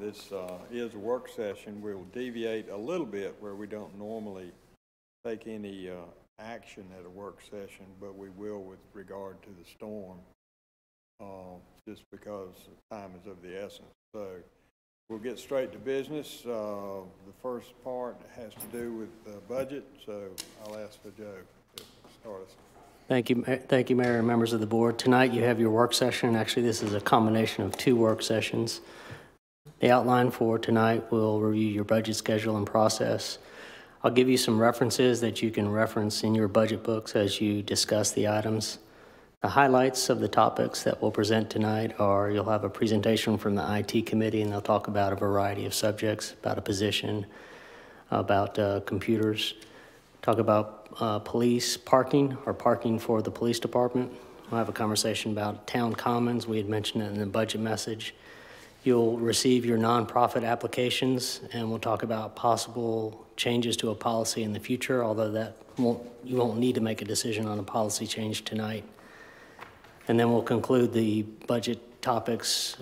this is a work session. We'll deviate a little bit where we don't normally take any action at a work session, but we will with regard to the storm, just because time is of the essence. So we'll get straight to business. The first part has to do with the budget, so I'll ask for Joe to start us. Thank you, Mayor and members of the board. Tonight you have your work session. Actually, this is a combination of two work sessions. The outline for tonight will review your budget schedule and process. I'll give you some references that you can reference in your budget books as you discuss the items. The highlights of the topics that we'll present tonight are you'll have a presentation from the IT committee, and they'll talk about a variety of subjects, about a position, about computers, talk about police parking or parking for the police department. We'll have a conversation about town commons. We had mentioned it in the budget message. You'll receive your nonprofit applications, and we'll talk about possible changes to a policy in the future, although you won't need to make a decision on a policy change tonight. And then we'll conclude the budget topics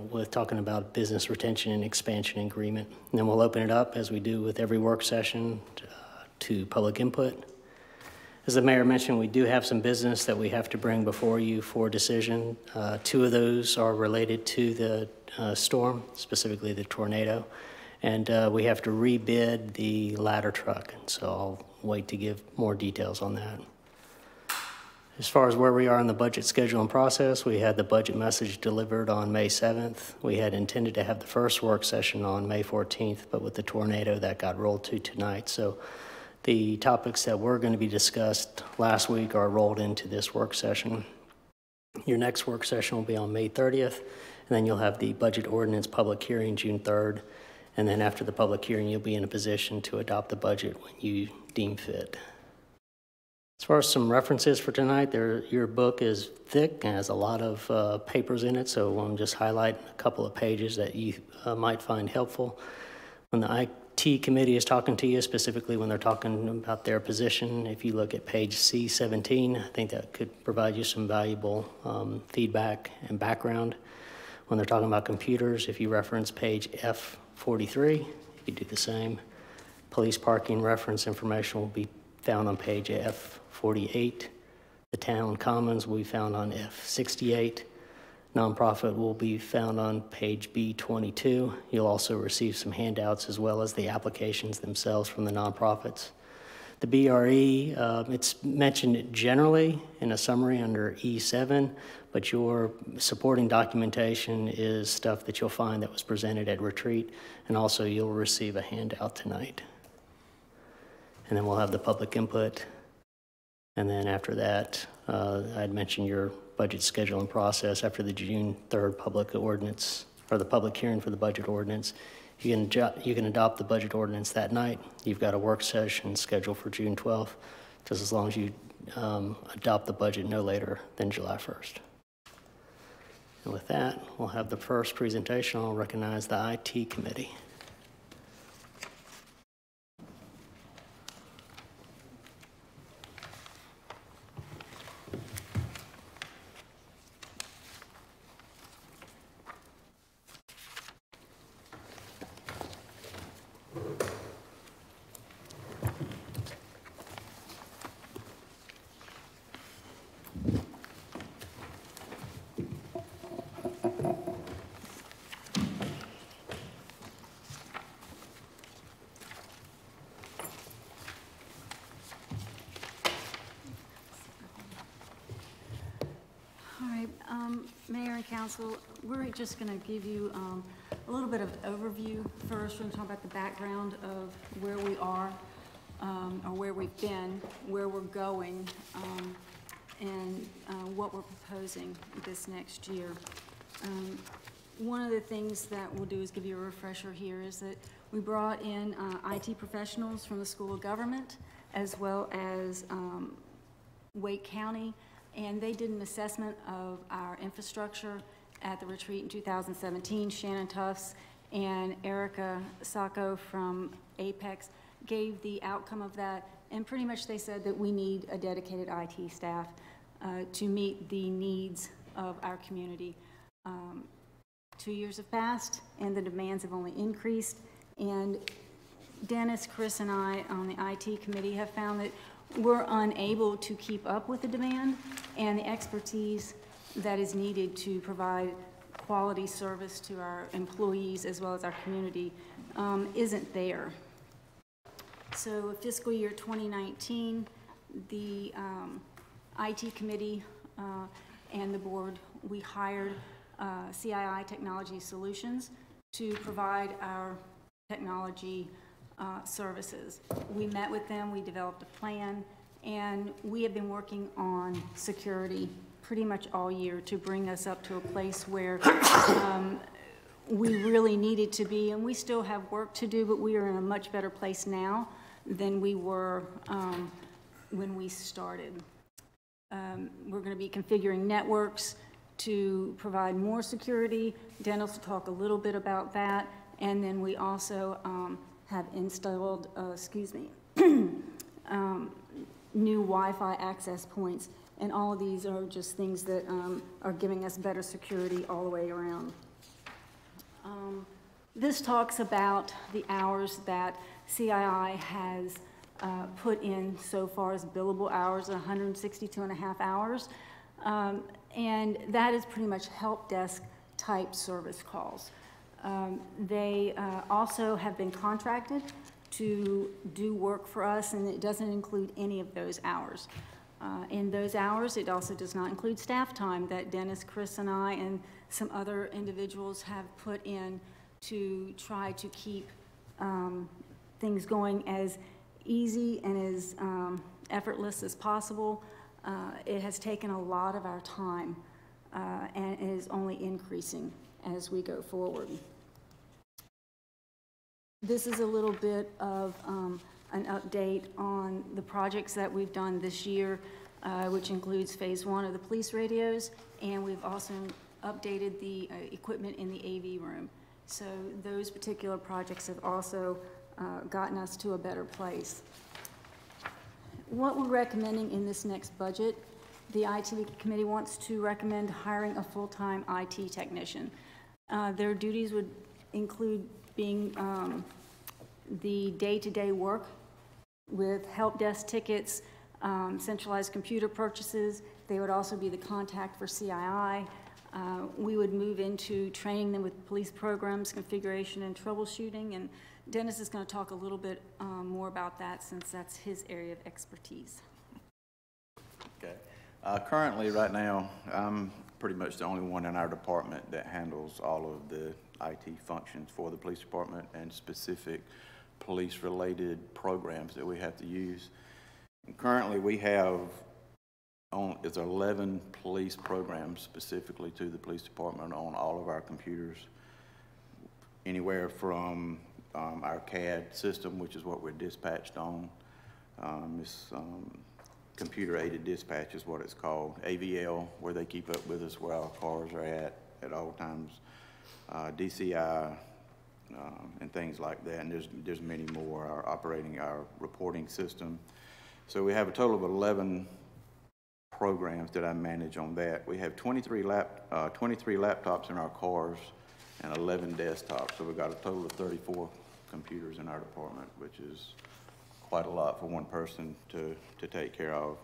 with talking about business retention and expansion agreement. And then we'll open it up, as we do with every work session, to public input. As the mayor mentioned, we do have some business that we have to bring before you for decision. Two of those are related to the storm, specifically the tornado. And we have to rebid the ladder truck. And so I'll wait to give more details on that. As far as where we are in the budget schedule and process, we had the budget message delivered on May 7th. We had intended to have the first work session on May 14th, but with the tornado that got rolled to tonight. So the topics that were going to be discussed last week are rolled into this work session. Your next work session will be on May 30th, and then you'll have the budget ordinance public hearing June 3rd. And then after the public hearing, you'll be in a position to adopt the budget when you deem fit. As far as some references for tonight, your book is thick and has a lot of papers in it, so I'll just highlight a couple of pages that you might find helpful. When the IT committee is talking to you, specifically when they're talking about their position, if you look at page C17, I think that could provide you some valuable feedback and background. When they're talking about computers, if you reference page F43, you could do the same. Police parking reference information will be found on page F48. The town commons will be found on F68. Nonprofit will be found on page B22. You'll also receive some handouts as well as the applications themselves from the nonprofits. The BRE, it's mentioned generally in a summary under E7, but your supporting documentation is stuff that you'll find that was presented at retreat, and also you'll receive a handout tonight. And then we'll have the public input. And then after that, I'd mentioned your budget schedule and process. After the June 3rd public ordinance, or the public hearing for the budget ordinance, you can adopt the budget ordinance that night. You've got a work session scheduled for June 12th, just as long as you adopt the budget no later than July 1st. And with that, we'll have the first presentation. I'll recognize the IT committee. Mayor and Council, we're just going to give you a little bit of overview first. We're going to talk about the background of where we are, or where we've been, where we're going, and what we're proposing this next year. One of the things that we'll do is give you a refresher here is that we brought in IT professionals from the School of Government as well as Wake County, and they did an assessment of our infrastructure at the retreat in 2017. Shannon Tufts and Erica Sacco from Apex gave the outcome of that, and pretty much they said that we need a dedicated IT staff to meet the needs of our community, 2 years have passed, and the demands have only increased. And Dennis, Chris, and I on the IT committee have found that we're unable to keep up with the demand and the expertise that is needed to provide quality service to our employees as well as our community isn't there. So fiscal year 2019, the IT committee and the board, we hired CII Technology Solutions to provide our technology services. We met with them, we developed a plan, and we have been working on security pretty much all year to bring us up to a place where we really needed to be, and we still have work to do, but we are in a much better place now than we were when we started. We're going to be configuring networks to provide more security. Dennis will talk a little bit about that, and then we also have installed, new Wi-Fi access points, and all of these are just things that are giving us better security all the way around. This talks about the hours that CII has put in so far as billable hours, 162.5 hours, and that is pretty much help desk type service calls. They also have been contracted to do work for us, and it doesn't include any of those hours. In those hours, it also does not include staff time that Dennis, Chris, and I, and some other individuals have put in to try to keep things going as easy and as effortless as possible. It has taken a lot of our time, and it is only increasing as we go forward. This is a little bit of an update on the projects that we've done this year, which includes phase 1 of the police radios, and we've also updated the equipment in the AV room. So those particular projects have also gotten us to a better place. What we're recommending in this next budget, the IT committee wants to recommend hiring a full-time IT technician. Their duties would include being the day-to-day work with help desk tickets, centralized computer purchases. They would also be the contact for CII. We would move into training them with police programs, configuration, and troubleshooting, and Dennis is going to talk a little bit more about that since that's his area of expertise. Okay. Currently, right now, I'm pretty much the only one in our department that handles all of the IT functions for the police department and specific police-related programs that we have to use. And currently, we have it's 11 police programs specifically to the police department on all of our computers, anywhere from our CAD system, which is what we're dispatched on. Computer-aided dispatch is what it's called. AVL, where they keep up with us where our cars are at all times. DCI, and things like that, and there's many more. Our reporting system. So we have a total of 11 programs that I manage on that. We have 23 laptops in our cars and 11 desktops. So we've got a total of 34 computers in our department, which is quite a lot for one person to take care of.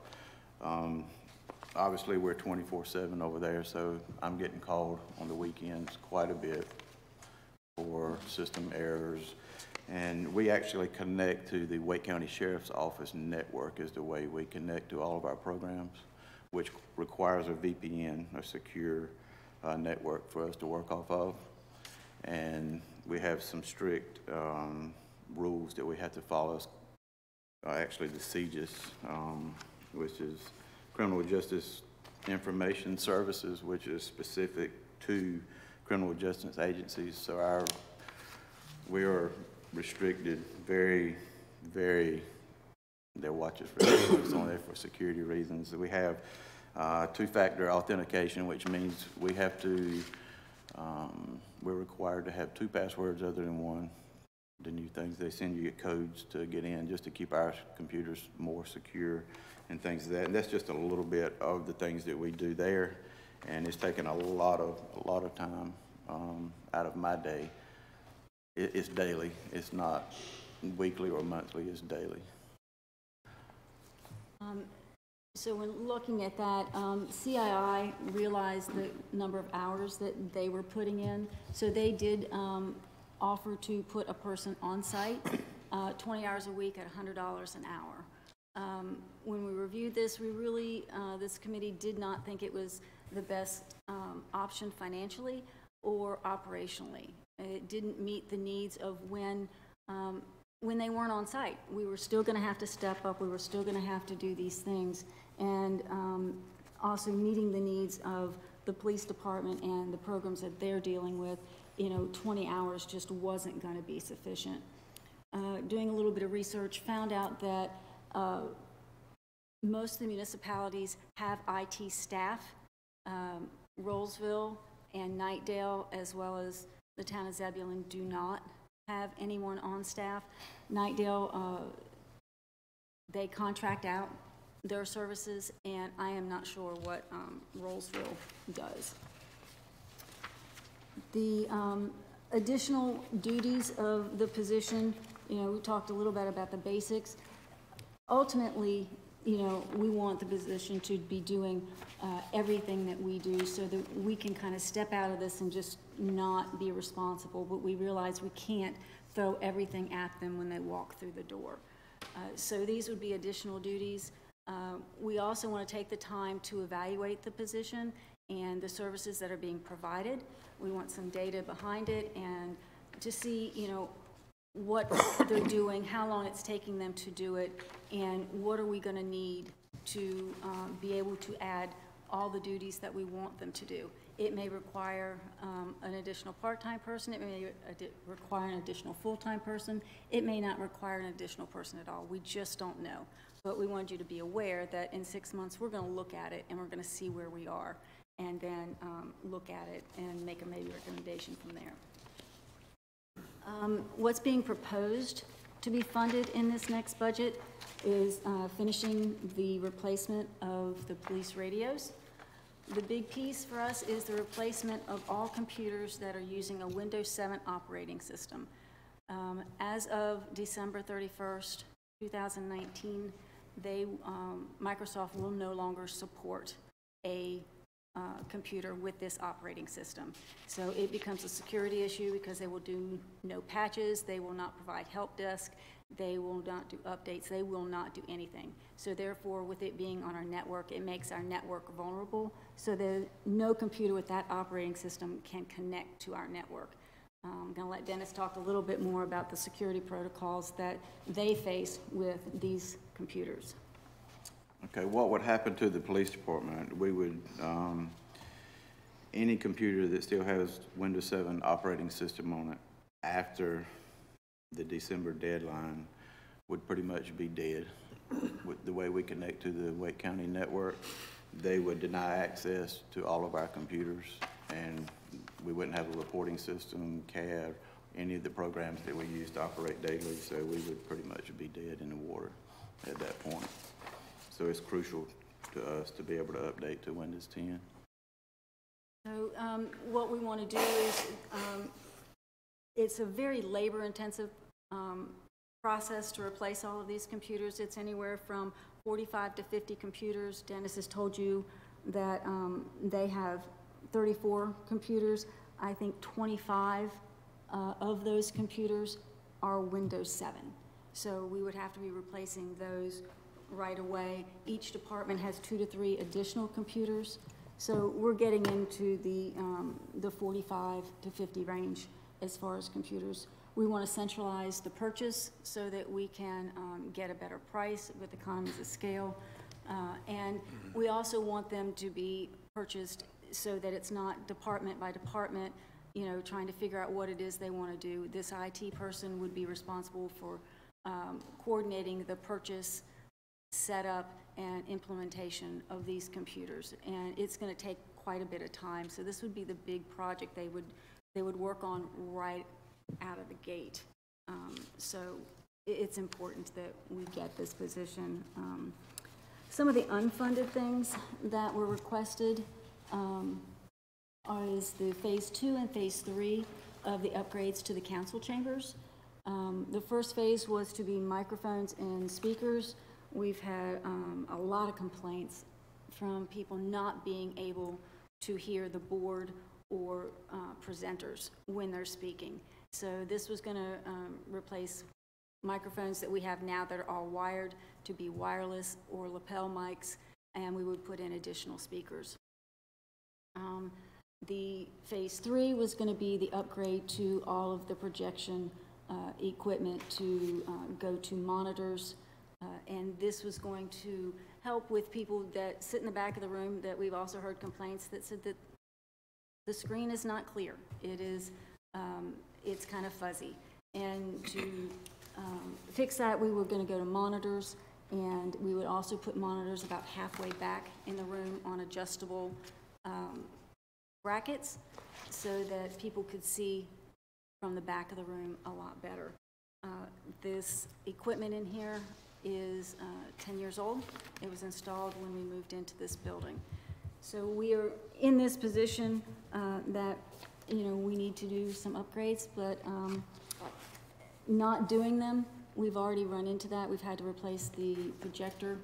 Obviously, we're 24/7 over there, so I'm getting called on the weekends quite a bit for system errors. And we actually connect to the Wake County Sheriff's Office network is the way we connect to all of our programs, which requires a VPN, a secure network for us to work off of. And we have some strict rules that we have to follow. Actually, the CJIS, which is Criminal Justice Information Services, which is specific to criminal justice agencies. So we are restricted very, very, they watch us for on there for security reasons. We have two-factor authentication, which means we have to, we're required to have 2 passwords other than one. The new things, they send you codes to get in just to keep our computers more secure and things like that. And that's just a little bit of the things that we do there. And it's taken a lot of time out of my day. It's daily. It's not weekly or monthly. It's daily. So when looking at that, CII realized the number of hours that they were putting in, so they did offer to put a person on site 20 hours a week at $100 an hour. When we reviewed this, we really, this committee did not think it was the best option financially or operationally. It didn't meet the needs of when they weren't on site. We were still going to have to step up. We were still going to have to do these things, and also meeting the needs of the police department and the programs that they're dealing with. 20 hours just wasn't going to be sufficient. Doing a little bit of research, found out that most of the municipalities have IT staff. Rollsville and Knightdale, as well as the town of Zebulon, do not have anyone on staff. Knightdale, they contract out their services, and I am not sure what Rollsville does. The additional duties of the position, we talked a little bit about the basics. Ultimately, we want the position to be doing everything that we do so that we can kind of step out of this and just not be responsible, but we realize we can't throw everything at them when they walk through the door. So these would be additional duties. We also want to take the time to evaluate the position and the services that are being provided. We want some data behind it and to see, what they're doing, how long it's taking them to do it, and what are we going to need to be able to add all the duties that we want them to do. It may require an additional part-time person. It may require an additional full-time person. It may not require an additional person at all. We just don't know. But we want you to be aware that in 6 months we're going to look at it and we're going to see where we are, and then look at it and make a maybe recommendation from there. What's being proposed to be funded in this next budget is finishing the replacement of the police radios. The big piece for us is the replacement of all computers that are using a Windows 7 operating system. As of December 31st, 2019, Microsoft will no longer support a computer with this operating system. So it becomes a security issue because they will do no patches, they will not provide help desk, they will not do updates, they will not do anything. So therefore, with it being on our network, it makes our network vulnerable so that no computer with that operating system can connect to our network. I'm going to let Dennis talk a little bit more about the security protocols that they face with these computers. Okay, what would happen to the police department? We would, any computer that still has Windows 7 operating system on it after the December deadline would pretty much be dead. With the way we connect to the Wake County network, they would deny access to all of our computers, and we wouldn't have a reporting system, CAD, any of the programs that we use to operate daily, so we would pretty much be dead in the water at that point. So it's crucial to us to be able to update to Windows 10. So what we want to do is, it's a very labor-intensive process to replace all of these computers. It's anywhere from 45 to 50 computers. Dennis has told you that they have 34 computers. I think 25 of those computers are Windows 7. So we would have to be replacing those right away. Each department has 2 to 3 additional computers. So we're getting into the 45 to 50 range as far as computers. We want to centralize the purchase so that we can get a better price with economies of scale. And we also want them to be purchased so that it's not department by department, trying to figure out what it is they want to do. This IT person would be responsible for coordinating the purchase, setup, and implementation of these computers. And it's going to take quite a bit of time. So this would be the big project they would work on right out of the gate. So it's important that we get this position. Some of the unfunded things that were requested, is the Phase 2 and Phase 3 of the upgrades to the council chambers. The first phase was to be microphones and speakers. We've had a lot of complaints from people not being able to hear the board or presenters when they're speaking. So this was going to replace microphones that we have now that are all wired to be wireless or lapel mics, and we would put in additional speakers. The Phase 3 was going to be the upgrade to all of the projection equipment to go to monitors, and this was going to help with people that sit in the back of the room that we've also heard complaints that said that the screen is not clear. It is, it's kind of fuzzy. And to fix that, we were going to go to monitors, and we would also put monitors about halfway back in the room on adjustable brackets so that people could see from the back of the room a lot better. This equipment in here is 10 years old. It was installed when we moved into this building. So we are in this position that, you know, we need to do some upgrades, but not doing them, we've already run into that. We've had to replace the projector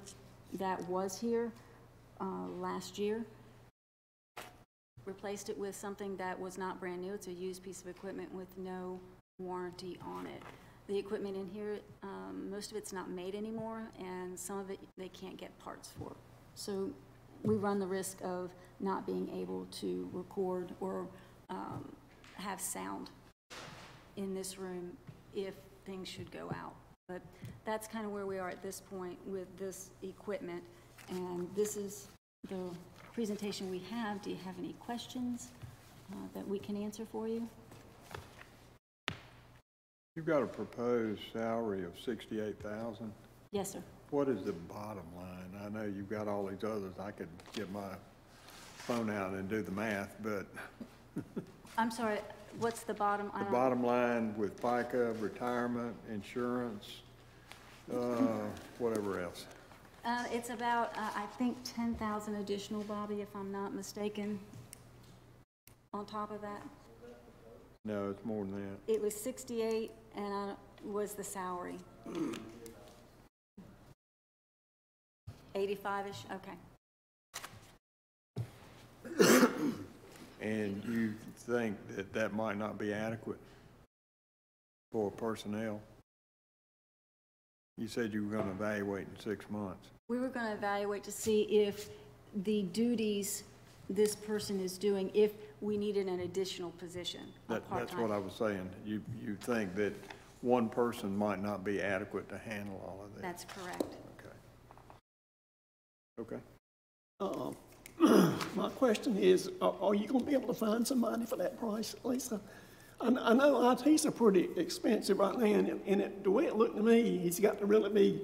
that was here last year. Replaced it with something that was not brand new. It's a used piece of equipment with no warranty on it. The equipment in here, most of it's not made anymore, and some of it they can't get parts for. So we run the risk of not being able to record or have sound in this room if things should go out. But that's kind of where we are at this point with this equipment, and this is the presentation we have. Do you have any questions that we can answer for you? You've got a proposed salary of $68,000. Yes, sir. What is the bottom line? I know you've got all these others. I could get my phone out and do the math, but I'm sorry, what's the bottom? the bottom line with FICA, retirement, insurance, whatever else. It's about, I think, 10,000 additional, Bobby, if I'm not mistaken, on top of that. No, it's more than that. It was 68, and was the salary. 85-ish, okay. And you think that that might not be adequate for personnel? You said you were going to evaluate in 6 months. We were going to evaluate to see if the duties this person is doing, if we needed an additional position. That's what I was saying. You think that one person might not be adequate to handle all of that? That's correct. Okay. My question is, are you going to be able to find somebody for that price, Lisa? I know ITs are pretty expensive right now, and the way it looked to me, he's got to really be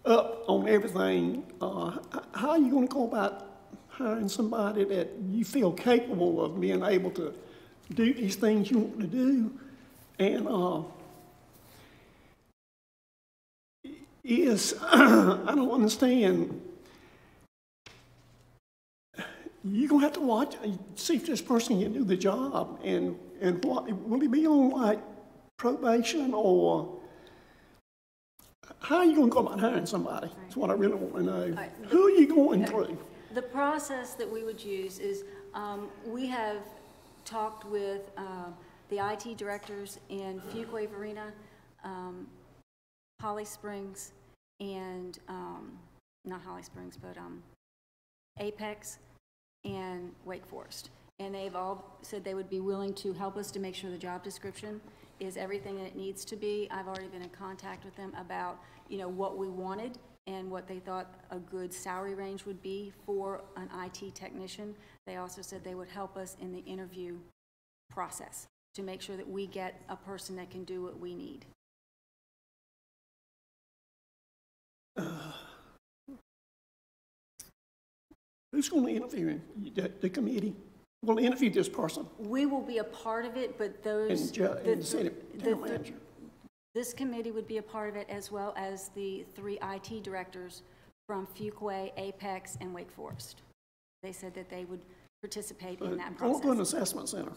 up on everything. How are you going to go about hiring somebody that you feel capable of being able to do these things you want to do? And I don't understand. You're going to have to watch, see if this person can do the job, and what, will he be on like probation, or how are you going to go about hiring somebody? That's what I really want to know. Who are you going through? The process that we would use is we have talked with the IT directors in Fuquay Varina, Holly Springs, and not Holly Springs, but Apex and Wake Forest. And they've all said they would be willing to help us to make sure the job description is everything that it needs to be. I've already been in contact with them about, you know, what we wanted and what they thought a good salary range would be for an IT technician. They also said they would help us in the interview process to make sure that we get a person that can do what we need. Who's going to interview him? The committee? Will interview this person? We will be a part of it, but those... This committee would be a part of it, as well as the 3 IT directors from Fuquay, Apex, and Wake Forest. They said that they would participate in that Don't go to an process. assessment center.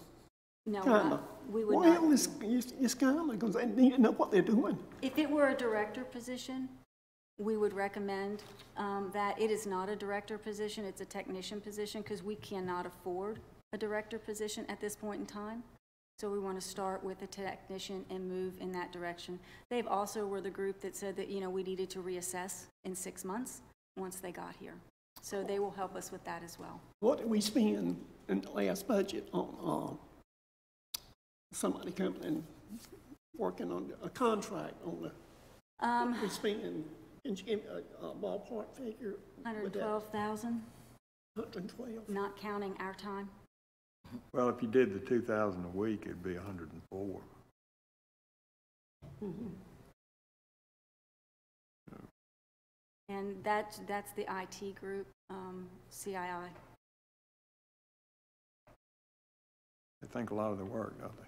No, Kinda. we would Well, not. it's kinda, because they need to know what they're doing. If it were a director position, we would recommend that. It is not a director position, it's a technician position, because we cannot afford a director position at this point in time. So we want to start with a technician and move in that direction. They've also were the group that said that, we needed to reassess in 6 months once they got here. So they will help us with that as well. What did we spend in the last budget on, somebody coming and working on a contract on the, what did we spend, can you give me a ballpark figure? with that? 112,000, 112. not counting our time. Well, if you did the 2,000 a week, it'd be 104. And that's the IT group, CII. They think a lot of the work, don't they?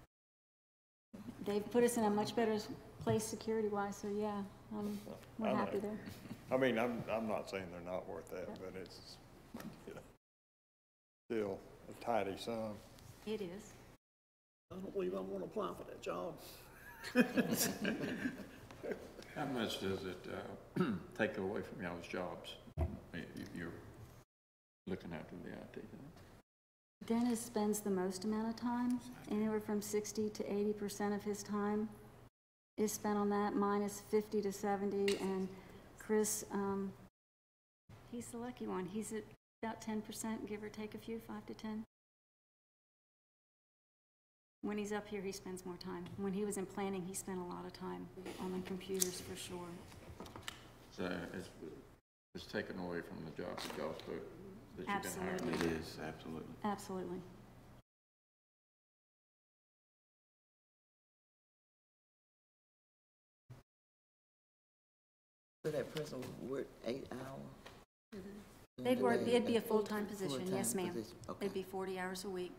They've put us in a much better place security-wise, so yeah, we're I know. happy there. I mean, I'm not saying they're not worth that, but it's, still a tidy sum. It is. I don't believe I want to apply for that job. How much does it take away from y'all's jobs? You're looking after the IT. Dennis spends the most amount of time, anywhere from 60 to 80% of his time is spent on that. Mine is 50 to 70, and Chris, he's the lucky one. He's at about 10%, give or take a few, 5 to 10. When he's up here, he spends more time. When he was in planning, he spent a lot of time on the computers for sure. So it's taken away from the jobs that y'all put, that you can hire. Absolutely. It is, absolutely. Absolutely. So that person would work 8 hours? They'd work, it'd be a full-time position, Full-time yes, ma'am. position, okay. It'd be 40 hours a week.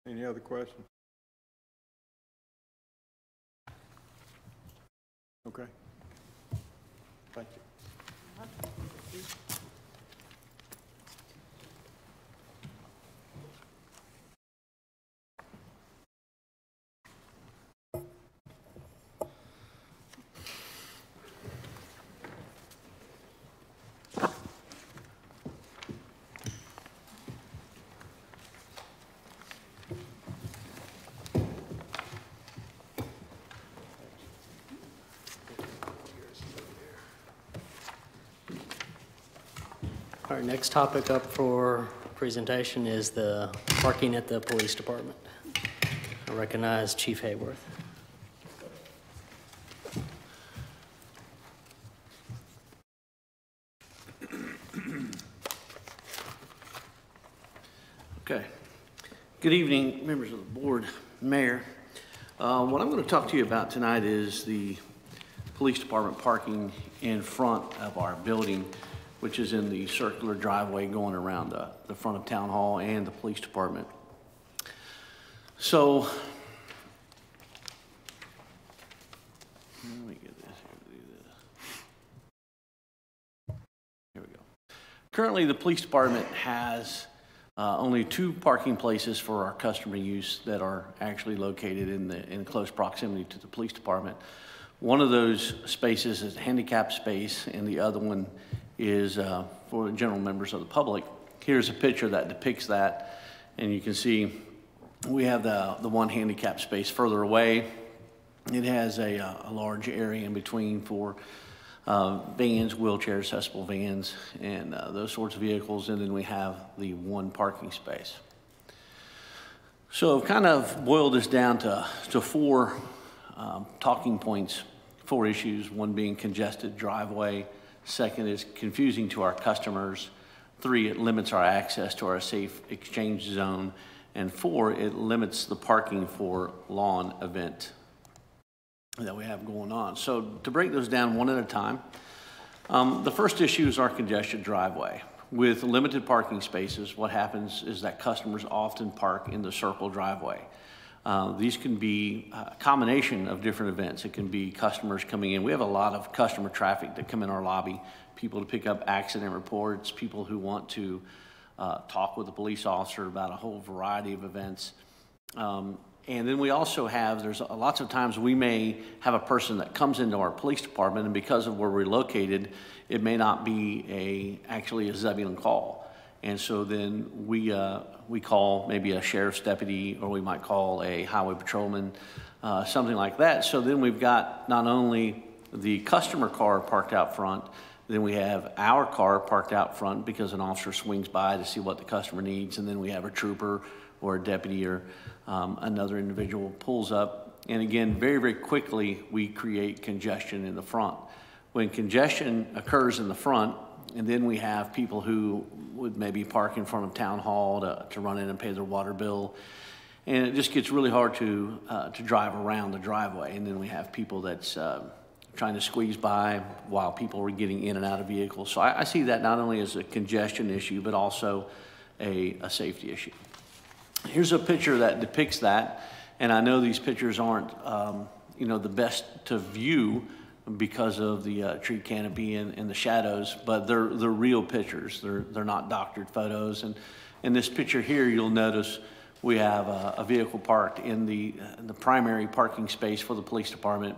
Any other questions? Okay. Thank you. Our next topic up for presentation is the parking at the police department. I recognize Chief Hayworth. Okay. Good evening, members of the board, Mayor. What I'm going to talk to you about tonight is the police department parking in front of our building, which is in the circular driveway going around the front of Town Hall and the police department. So, let me get this here, do this. Here we go. Currently, the police department has only 2 parking places for our customer use that are actually located in close proximity to the police department. One of those spaces is a handicap space, and the other one is for the general members of the public. Here's a picture that depicts that, and you can see we have the one handicap space further away. It has a large area in between for vans, wheelchair accessible vans, and those sorts of vehicles, and then we have the one parking space. So I've kind of boiled this down to 4 talking points, 4 issues, one being congested driveway, 2nd is confusing to our customers, 3, it limits our access to our safe exchange zone, and 4, it limits the parking for lawn event that we have going on. So to break those down one at a time, the first issue is our congested driveway. With limited parking spaces, what happens is that customers often park in the circle driveway. These can be a combination of different events. It can be customers coming in. We have a lot of customer traffic that come in our lobby, people to pick up accident reports, people who want to talk with a police officer about a whole variety of events. And then we also have, there's lots of times we may have a person that comes into our police department, and because of where we're located, it may not be actually a Zebulon call. And so then we call maybe a sheriff's deputy, or we might call a highway patrolman, something like that. So then we've got not only the customer car parked out front, then we have our car parked out front because an officer swings by to see what the customer needs, and then we have a trooper or a deputy or another individual pulls up. And again, very, very quickly, we create congestion in the front. When congestion occurs in the front, and then we have people who would maybe park in front of town hall to run in and pay their water bill, and it just gets really hard to drive around the driveway. And then we have people that's trying to squeeze by while people are getting in and out of vehicles. So I see that not only as a congestion issue, but also a safety issue. Here's a picture that depicts that, and I know these pictures aren't, the best to view because of the tree canopy and the shadows, but they're real pictures. They're not doctored photos. And in this picture here, you'll notice we have a vehicle parked in the primary parking space for the police department,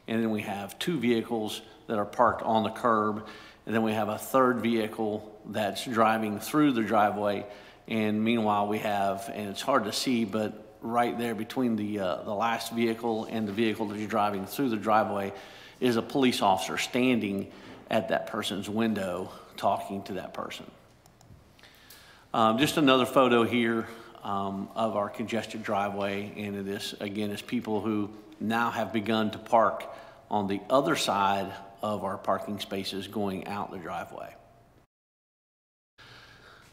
and then we have two vehicles that are parked on the curb, and then we have a third vehicle that's driving through the driveway. And meanwhile, we have, and it's hard to see, but right there between the last vehicle and the vehicle that is driving through the driveway is a police officer standing at that person's window talking to that person. Just another photo here of our congested driveway, and this, again, is people who now have begun to park on the other side of our parking spaces going out the driveway.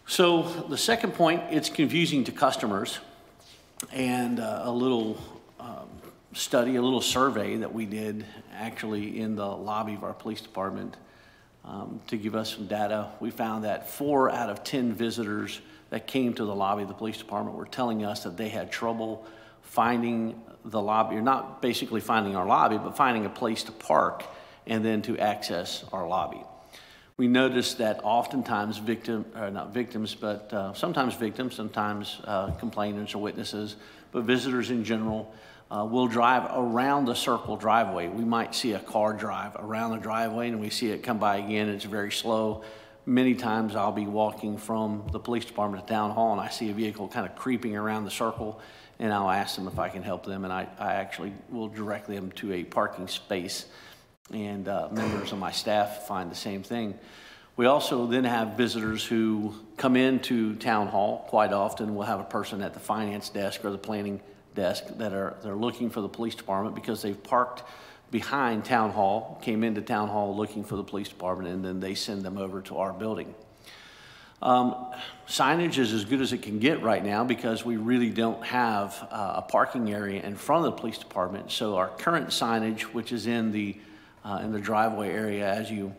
So the second point, it's confusing to customers, and a little study, a little survey that we did actually in the lobby of our police department to give us some data. We found that 4 out of 10 visitors that came to the lobby of the police department were telling us that they had trouble finding the lobby, or not basically finding our lobby, but finding a place to park and then to access our lobby. We noticed that oftentimes sometimes victims, sometimes complainants or witnesses, but visitors in general will drive around the circle driveway. We might see a car drive around the driveway and we see it come by again. It's very slow. Many times I'll be walking from the police department to town hall and I see a vehicle kind of creeping around the circle, and I'll ask them if I can help them, and I actually will direct them to a parking space. And members of my staff find the same thing. We also then have visitors who come into town hall. Quite often we'll have a person at the finance desk or the planning desk they're looking for the police department because they've parked behind town hall, came into town hall looking for the police department, and then they send them over to our building. Signage is as good as it can get right now because we really don't have a parking area in front of the police department. So our current signage, which is in the driveway area as you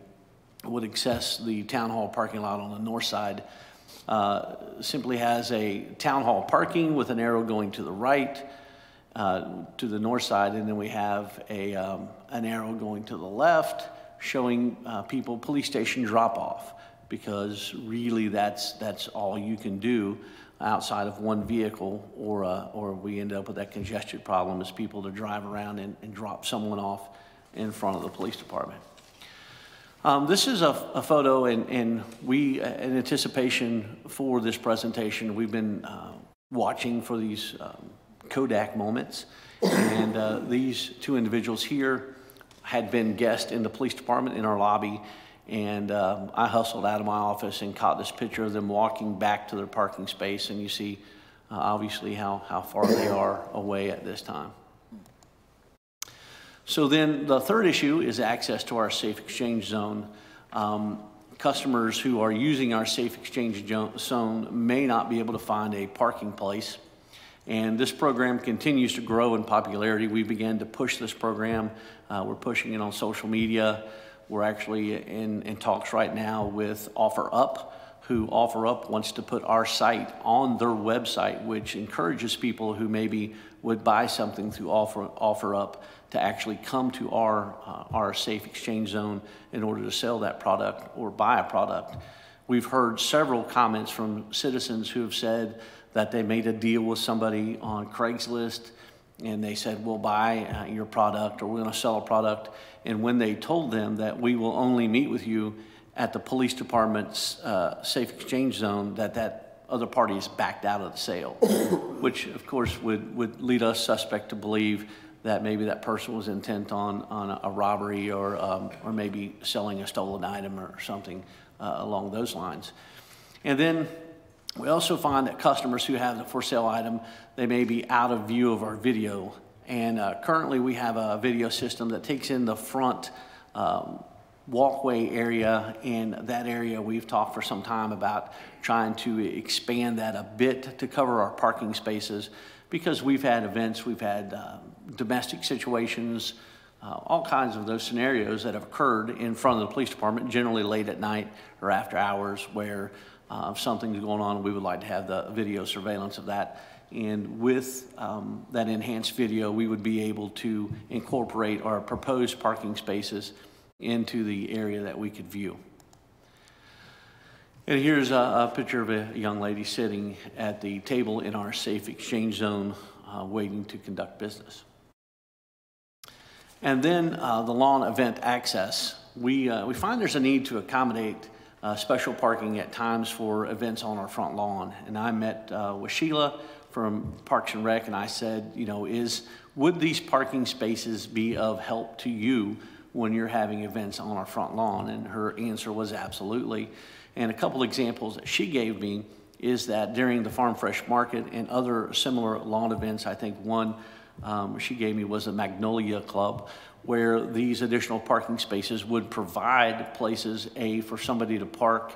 would access the town hall parking lot on the north side, simply has a town hall parking with an arrow going to the right, to the north side, and then we have an arrow going to the left showing people police station drop off, because really that's all you can do outside of one vehicle, or we end up with that congestion problem is people to drive around and drop someone off in front of the police department. This is a photo, and we, in anticipation for this presentation, we've been watching for these Kodak moments, and these two individuals here had been guests in the police department in our lobby, and I hustled out of my office and caught this picture of them walking back to their parking space, and you see obviously how far they are away at this time. So then the third issue is access to our safe exchange zone. Customers who are using our safe exchange zone may not be able to find a parking place. And this program continues to grow in popularity. We began to push this program. We're pushing it on social media. We're actually in talks right now with OfferUp who OfferUp wants to put our site on their website, which encourages people who maybe would buy something through OfferUp to actually come to our safe exchange zone in order to sell that product or buy a product. We've heard several comments from citizens who have said that they made a deal with somebody on Craigslist and they said, we'll buy your product or we're going to sell a product. And when they told them that we will only meet with you at the police department's safe exchange zone, that other party is backed out of the sale, which of course would lead us suspect to believe that maybe that person was intent on a robbery or maybe selling a stolen item or something along those lines. And then we also find that customers who have the for sale item, they may be out of view of our video. And currently we have a video system that takes in the front walkway area. In that area, we've talked for some time about trying to expand that a bit to cover our parking spaces, because we've had events, we've had domestic situations, all kinds of those scenarios that have occurred in front of the police department, generally late at night or after hours, where if something's going on, we would like to have the video surveillance of that. And with that enhanced video, we would be able to incorporate our proposed parking spaces into the area that we could view. And here's a picture of a young lady sitting at the table in our safe exchange zone waiting to conduct business. And then the lawn event access. We find there's a need to accommodate special parking at times for events on our front lawn. And I met with Sheila from Parks and Rec, and I said, you know, would these parking spaces be of help to you when you're having events on our front lawn? And her answer was absolutely. And a couple examples that she gave me is that during the Farm Fresh Market and other similar lawn events, I think one she gave me was a Magnolia Club, where these additional parking spaces would provide places, for somebody to park.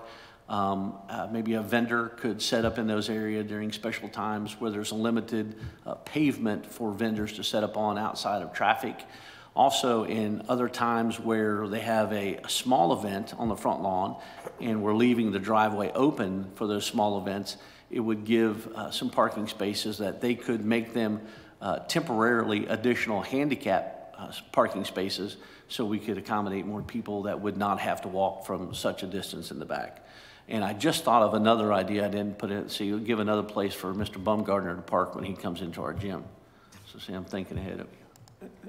Maybe a vendor could set up in those areas during special times where there's a limited pavement for vendors to set up on outside of traffic. Also, in other times where they have a small event on the front lawn and we're leaving the driveway open for those small events, it would give some parking spaces that they could make them temporarily additional handicap parking spaces, so we could accommodate more people that would not have to walk from such a distance in the back. And I just thought of another idea. I didn't put it, so you'll give another place for Mr. Bumgardner to park when he comes into our gym. So see, I'm thinking ahead of you.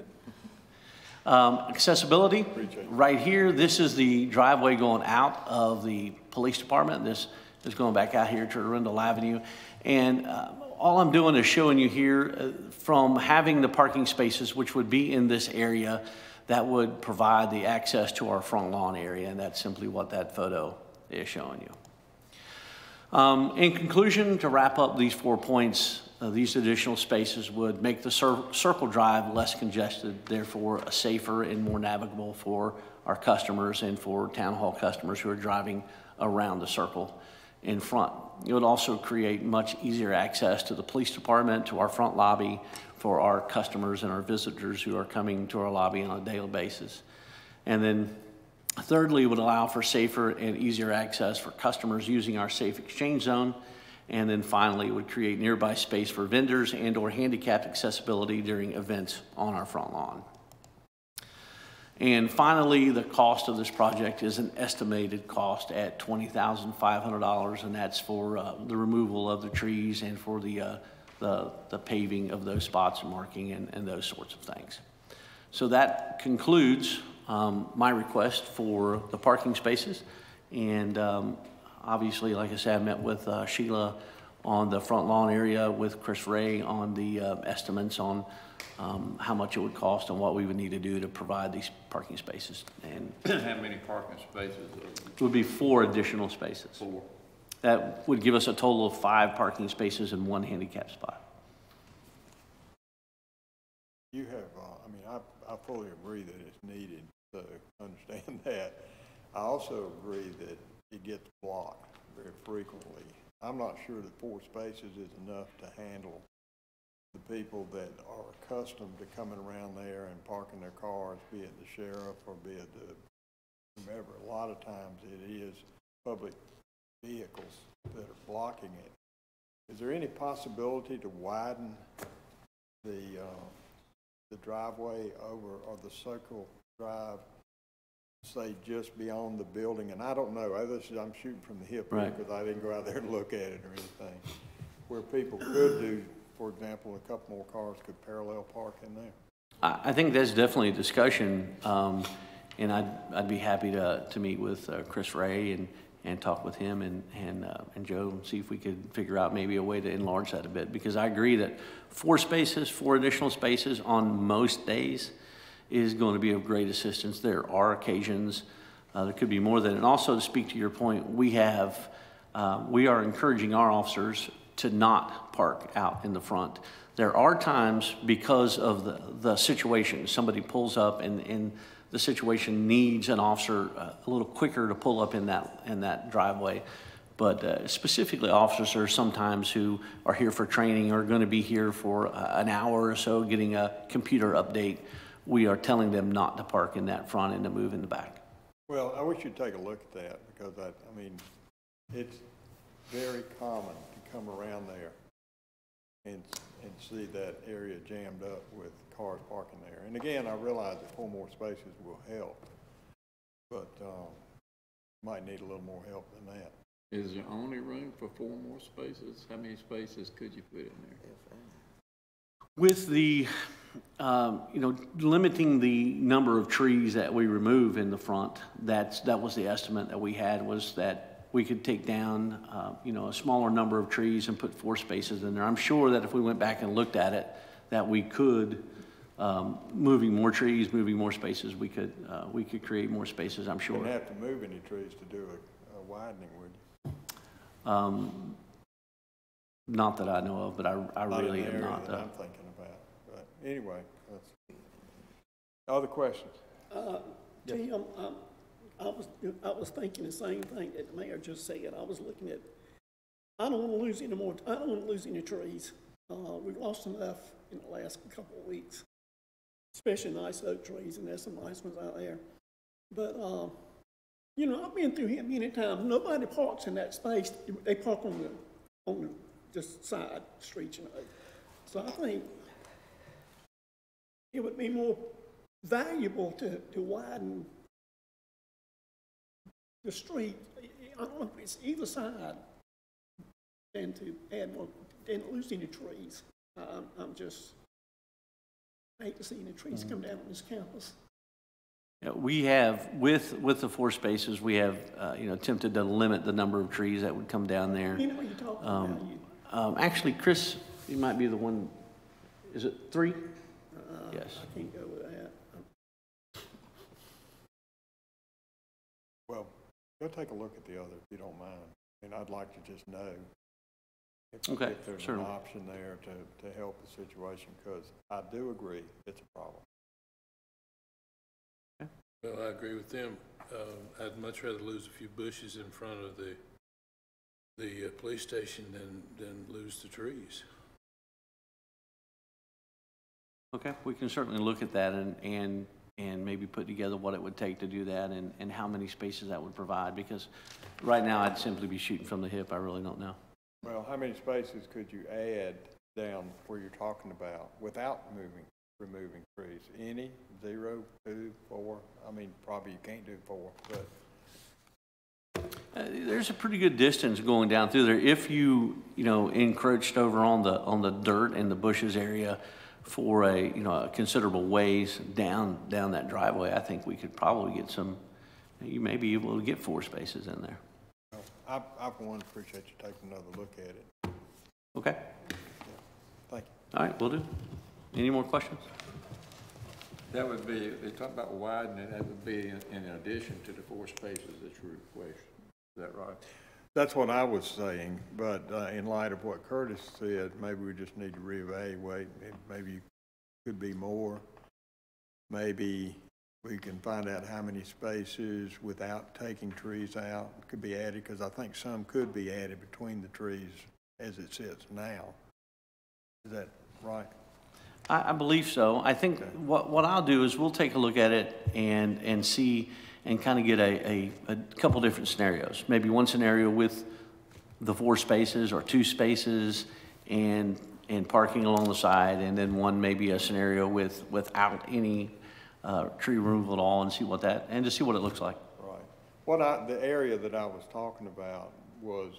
Accessibility, right here, this is the driveway going out of the police department. This is going back out here to Arundel Avenue. And all I'm doing is showing you here from having the parking spaces, which would be in this area, that would provide the access to our front lawn area. And that's simply what that photo is showing you. In conclusion, to wrap up these 4 points, these additional spaces would make the circle drive less congested, therefore safer and more navigable for our customers and for town hall customers who are driving around the circle in front. It would also create much easier access to the police department, to our front lobby, for our customers and our visitors who are coming to our lobby on a daily basis. And then thirdly, it would allow for safer and easier access for customers using our safe exchange zone. And then finally, it would create nearby space for vendors and or handicapped accessibility during events on our front lawn. And finally, the cost of this project is an estimated cost at $20,500, and that's for the removal of the trees and for the paving of those spots and marking and those sorts of things. So that concludes my request for the parking spaces. And obviously, like I said, I met with Sheila on the front lawn area, with Chris Ray on the estimates on how much it would cost and what we would need to do to provide these parking spaces. And how many parking spaces? It would be 4 additional spaces. 4. That would give us a total of 5 parking spaces and 1 handicap spot. You have, I mean, I fully agree that it's needed, so understand that. I also agree that it gets blocked very frequently. I'm not sure that 4 spaces is enough to handle the people that are accustomed to coming around there and parking their cars, be it the sheriff or be it the whomever. A lot of times it is public vehicles that are blocking it. Is there any possibility to widen the driveway over, or the circle drive, say just beyond the building? And I don't know, I'm shooting from the hip here because I didn't go out there and look at it or anything. Where people could do, for example, a couple more cars could parallel park in there. I think that's definitely a discussion, and I'd be happy to meet with Chris Ray and talk with him and Joe and see if we could figure out maybe a way to enlarge that a bit, because I agree that 4 additional spaces on most days is going to be of great assistance. There are occasions there could be more than, and also to speak to your point, we are encouraging our officers to not park out in the front. There are times, because of the situation, somebody pulls up and the situation needs an officer a little quicker to pull up in that driveway. But specifically, officers are sometimes who are here for training or going to be here for an hour or so getting a computer update. We are telling them not to park in that front and to move in the back. Well, I wish you'd take a look at that, because I mean, it's very common to come around there and see that area jammed up with cars parking there. And again, I realize that 4 more spaces will help, but might need a little more help than that. Is there only room for 4 more spaces? How many spaces could you put in there? With the, limiting the number of trees that we remove in the front, that was the estimate that we had, was that we could take down, a smaller number of trees and put 4 spaces in there. I'm sure that if we went back and looked at it, that we could, moving more trees, moving more spaces, we could create more spaces, I'm sure. You wouldn't have to move any trees to do a widening, would you? Not that I know of, but I really am not. That I'm thinking about. But anyway, other questions? Tim, I was thinking the same thing that the mayor just said. I was looking at, I don't want to lose any trees. We've lost enough in the last couple of weeks, especially nice oak trees, and there's some nice ones out there. But, I've been through here many times. Nobody parks in that space. They park on the just side streets, So I think it would be more valuable to widen the street. I don't know if it's either side, than to add more, than lose any trees. I'm just, I hate to see any trees come down on this campus. Yeah, we have, with the 4 spaces, we have, attempted to limit the number of trees that would come down there. You know what you're talking about. Actually, Chris, you might be the one, is it 3? Yes. I can't go with that. Well, go take a look at the other, if you don't mind. I mean, I'd like to just know if there's certainly an option there to help the situation, because I do agree it's a problem. Okay. Well, I agree with them. I'd much rather lose a few bushes in front of the police station than lose the trees. Okay, we can certainly look at that and maybe put together what it would take to do that and how many spaces that would provide, because right now I'd simply be shooting from the hip. I really don't know. Well, how many spaces could you add down where you're talking about without removing trees? Any? 0, 2, 4? I mean, probably you can't do 4, but there's a pretty good distance going down through there. If you encroached over on the dirt and the bushes area for a considerable ways down that driveway, I think we could probably get some. You may be able to get 4 spaces in there. I for one appreciate you taking another look at it. Okay. Yeah. Thank you. All right, will do. Any more questions? That would be, they talk about widening, that would be in addition to the 4 spaces that you request. Is that right? That's what I was saying, but in light of what Curtis said, maybe we just need to reevaluate. Maybe it could be more. Maybe we can find out how many spaces without taking trees out could be added, because I think some could be added between the trees as it sits now. Is that right? I believe so. I think what I'll do is we'll take a look at it and see and kind of get a couple different scenarios. Maybe one scenario with the 4 spaces or 2 spaces and parking along the side, and then one maybe a scenario without any tree removal at all, and see what it looks like. Right. The area that I was talking about was,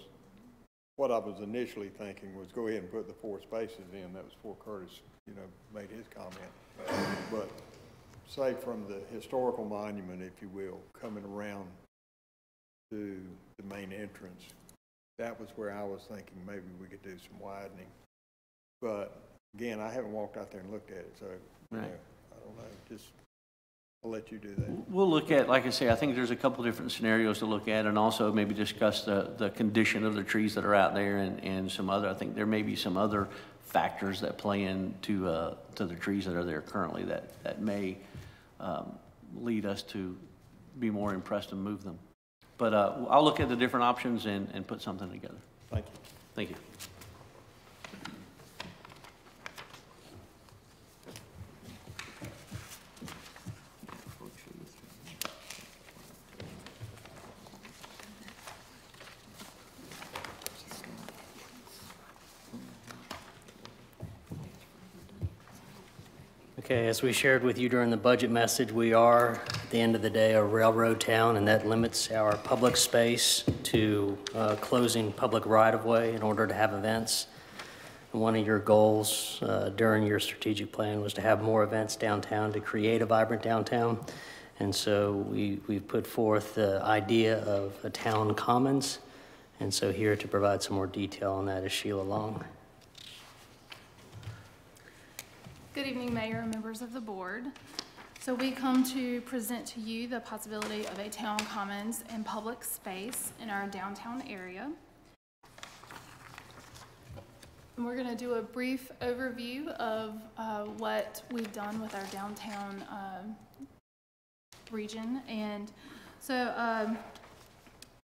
what I was initially thinking was go ahead and put the 4 spaces in. That was before Curtis, made his comment. But say from the historical monument, if you will, coming around to the main entrance, that was where I was thinking maybe we could do some widening. But again, I haven't walked out there and looked at it, so Right. I don't know. I'll let you do that. We'll look at, like I say, I think there's a couple different scenarios to look at, and also maybe discuss the condition of the trees that are out there and some other, I think there may be some other factors that play into to the trees that are there currently that may lead us to be more impressed and move them. But I'll look at the different options and put something together. Thank you. Thank you. Okay, as we shared with you during the budget message, we are, at the end of the day, a railroad town, and that limits our public space to closing public right-of-way in order to have events. And one of your goals during your strategic plan was to have more events downtown to create a vibrant downtown. And so we've put forth the idea of a town commons. And so here to provide some more detail on that is Sheila Long. Good evening, Mayor and members of the board. So we come to present to you the possibility of a town commons and public space in our downtown area. And we're going to do a brief overview of what we've done with our downtown region. And so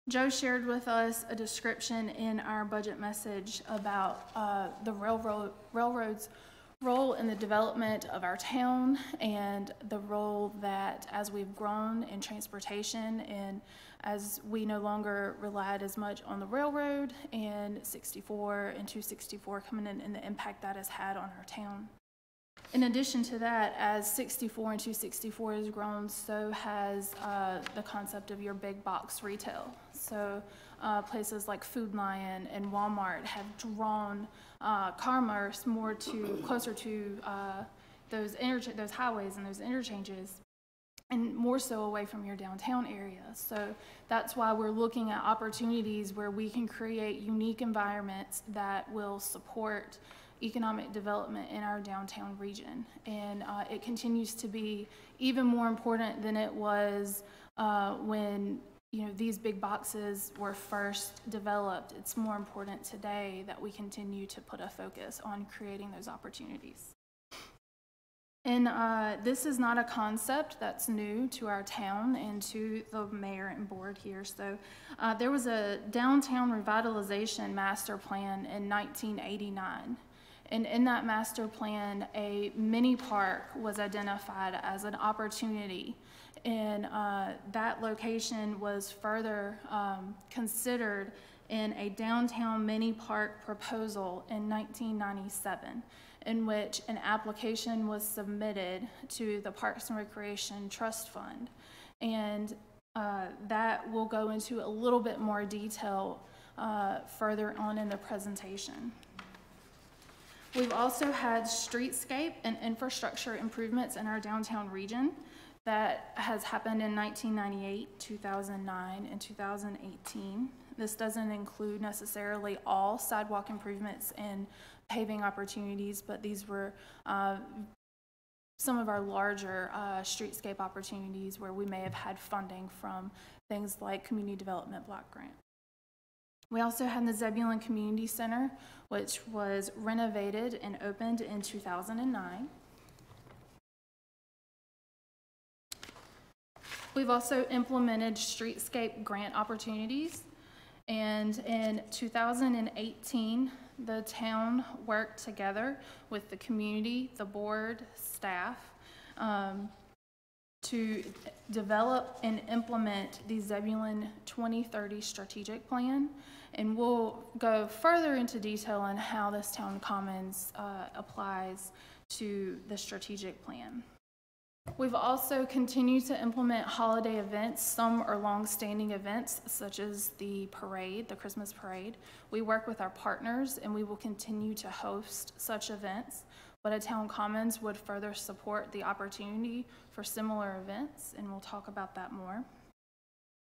Joe shared with us a description in our budget message about the railroad's role in the development of our town, and the role that as we've grown in transportation and as we no longer relied as much on the railroad, and 64 and 264 coming in, and the impact that has had on our town. In addition to that, as 64 and 264 has grown, so has the concept of your big box retail. So places like Food Lion and Walmart have drawn commerce more closer to those highways and those interchanges, and more so away from your downtown area. So that's why we're looking at opportunities where we can create unique environments that will support economic development in our downtown region. And it continues to be even more important than it was when these big boxes were first developed. It's more important today that we continue to put a focus on creating those opportunities. And this is not a concept that's new to our town and to the mayor and board here. So there was a downtown revitalization master plan in 1989. And in that master plan, a mini park was identified as an opportunity. And that location was further considered in a downtown mini park proposal in 1997, in which an application was submitted to the Parks and Recreation Trust Fund. And that will go into a little bit more detail further on in the presentation. We've also had streetscape and infrastructure improvements in our downtown region that has happened in 1998, 2009, and 2018. This doesn't include necessarily all sidewalk improvements and paving opportunities, but these were some of our larger streetscape opportunities where we may have had funding from things like Community Development Block Grant. We also had the Zebulon Community Center, which was renovated and opened in 2009. We've also implemented streetscape grant opportunities, and in 2018, the town worked together with the community, the board, staff, to develop and implement the Zebulun 2030 strategic plan. And we'll go further into detail on how this town commons applies to the strategic plan. We've also continued to implement holiday events. Some are long-standing events, such as the parade, the Christmas parade. We work with our partners, and we will continue to host such events. But a town commons would further support the opportunity for similar events, and we'll talk about that more.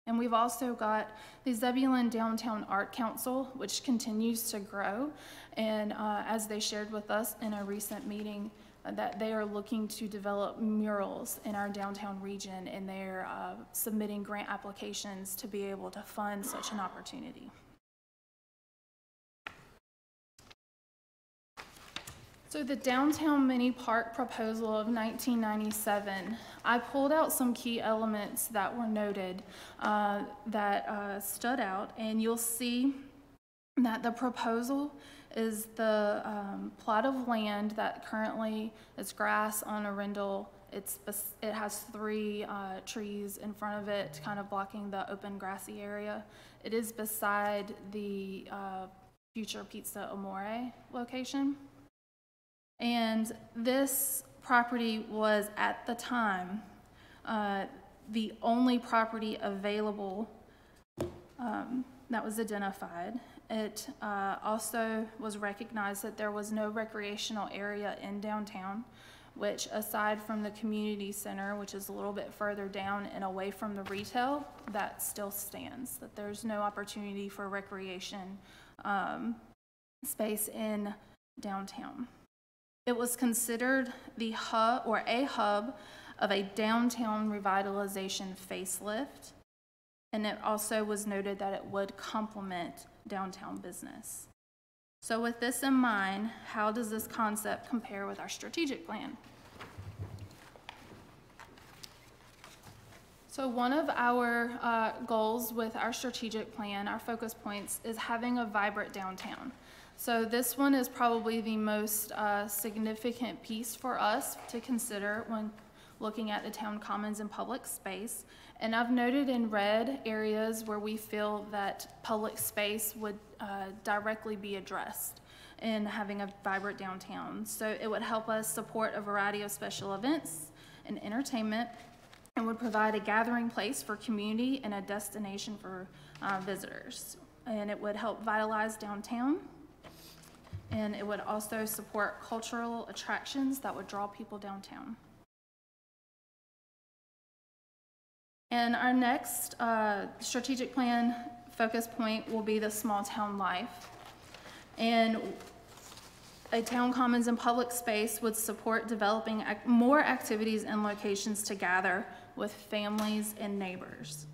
And we've also got the Zebulon Downtown Art Council, which continues to grow. And as they shared with us in a recent meeting, that they are looking to develop murals in our downtown region, and they're submitting grant applications to be able to fund such an opportunity. So the downtown mini park proposal of 1997, I pulled out some key elements that were noted that stood out, and you'll see that the proposal is the plot of land that currently is grass on Arundel. It has 3 trees in front of it, kind of blocking the open grassy area. It is beside the future Pizza Amore location. And this property was, at the time, the only property available that was identified. It also was recognized that there was no recreational area in downtown, which, aside from the community center, which is a little bit further down and away from the retail, that still stands, that there's no opportunity for recreation space in downtown. It was considered the hub, or a hub, of a downtown revitalization facelift, and it also was noted that it would complement downtown business. So with this in mind, how does this concept compare with our strategic plan? So one of our goals with our strategic plan, our focus points, is having a vibrant downtown. So this one is probably the most significant piece for us to consider when looking at the town commons and public space. And I've noted in red areas where we feel that public space would directly be addressed in having a vibrant downtown. So it would help us support a variety of special events and entertainment, and would provide a gathering place for community and a destination for visitors. And it would help vitalize downtown. And it would also support cultural attractions that would draw people downtown. And our next strategic plan focus point will be the small town life. And a town commons and public space would support developing more activities and locations to gather with families and neighbors.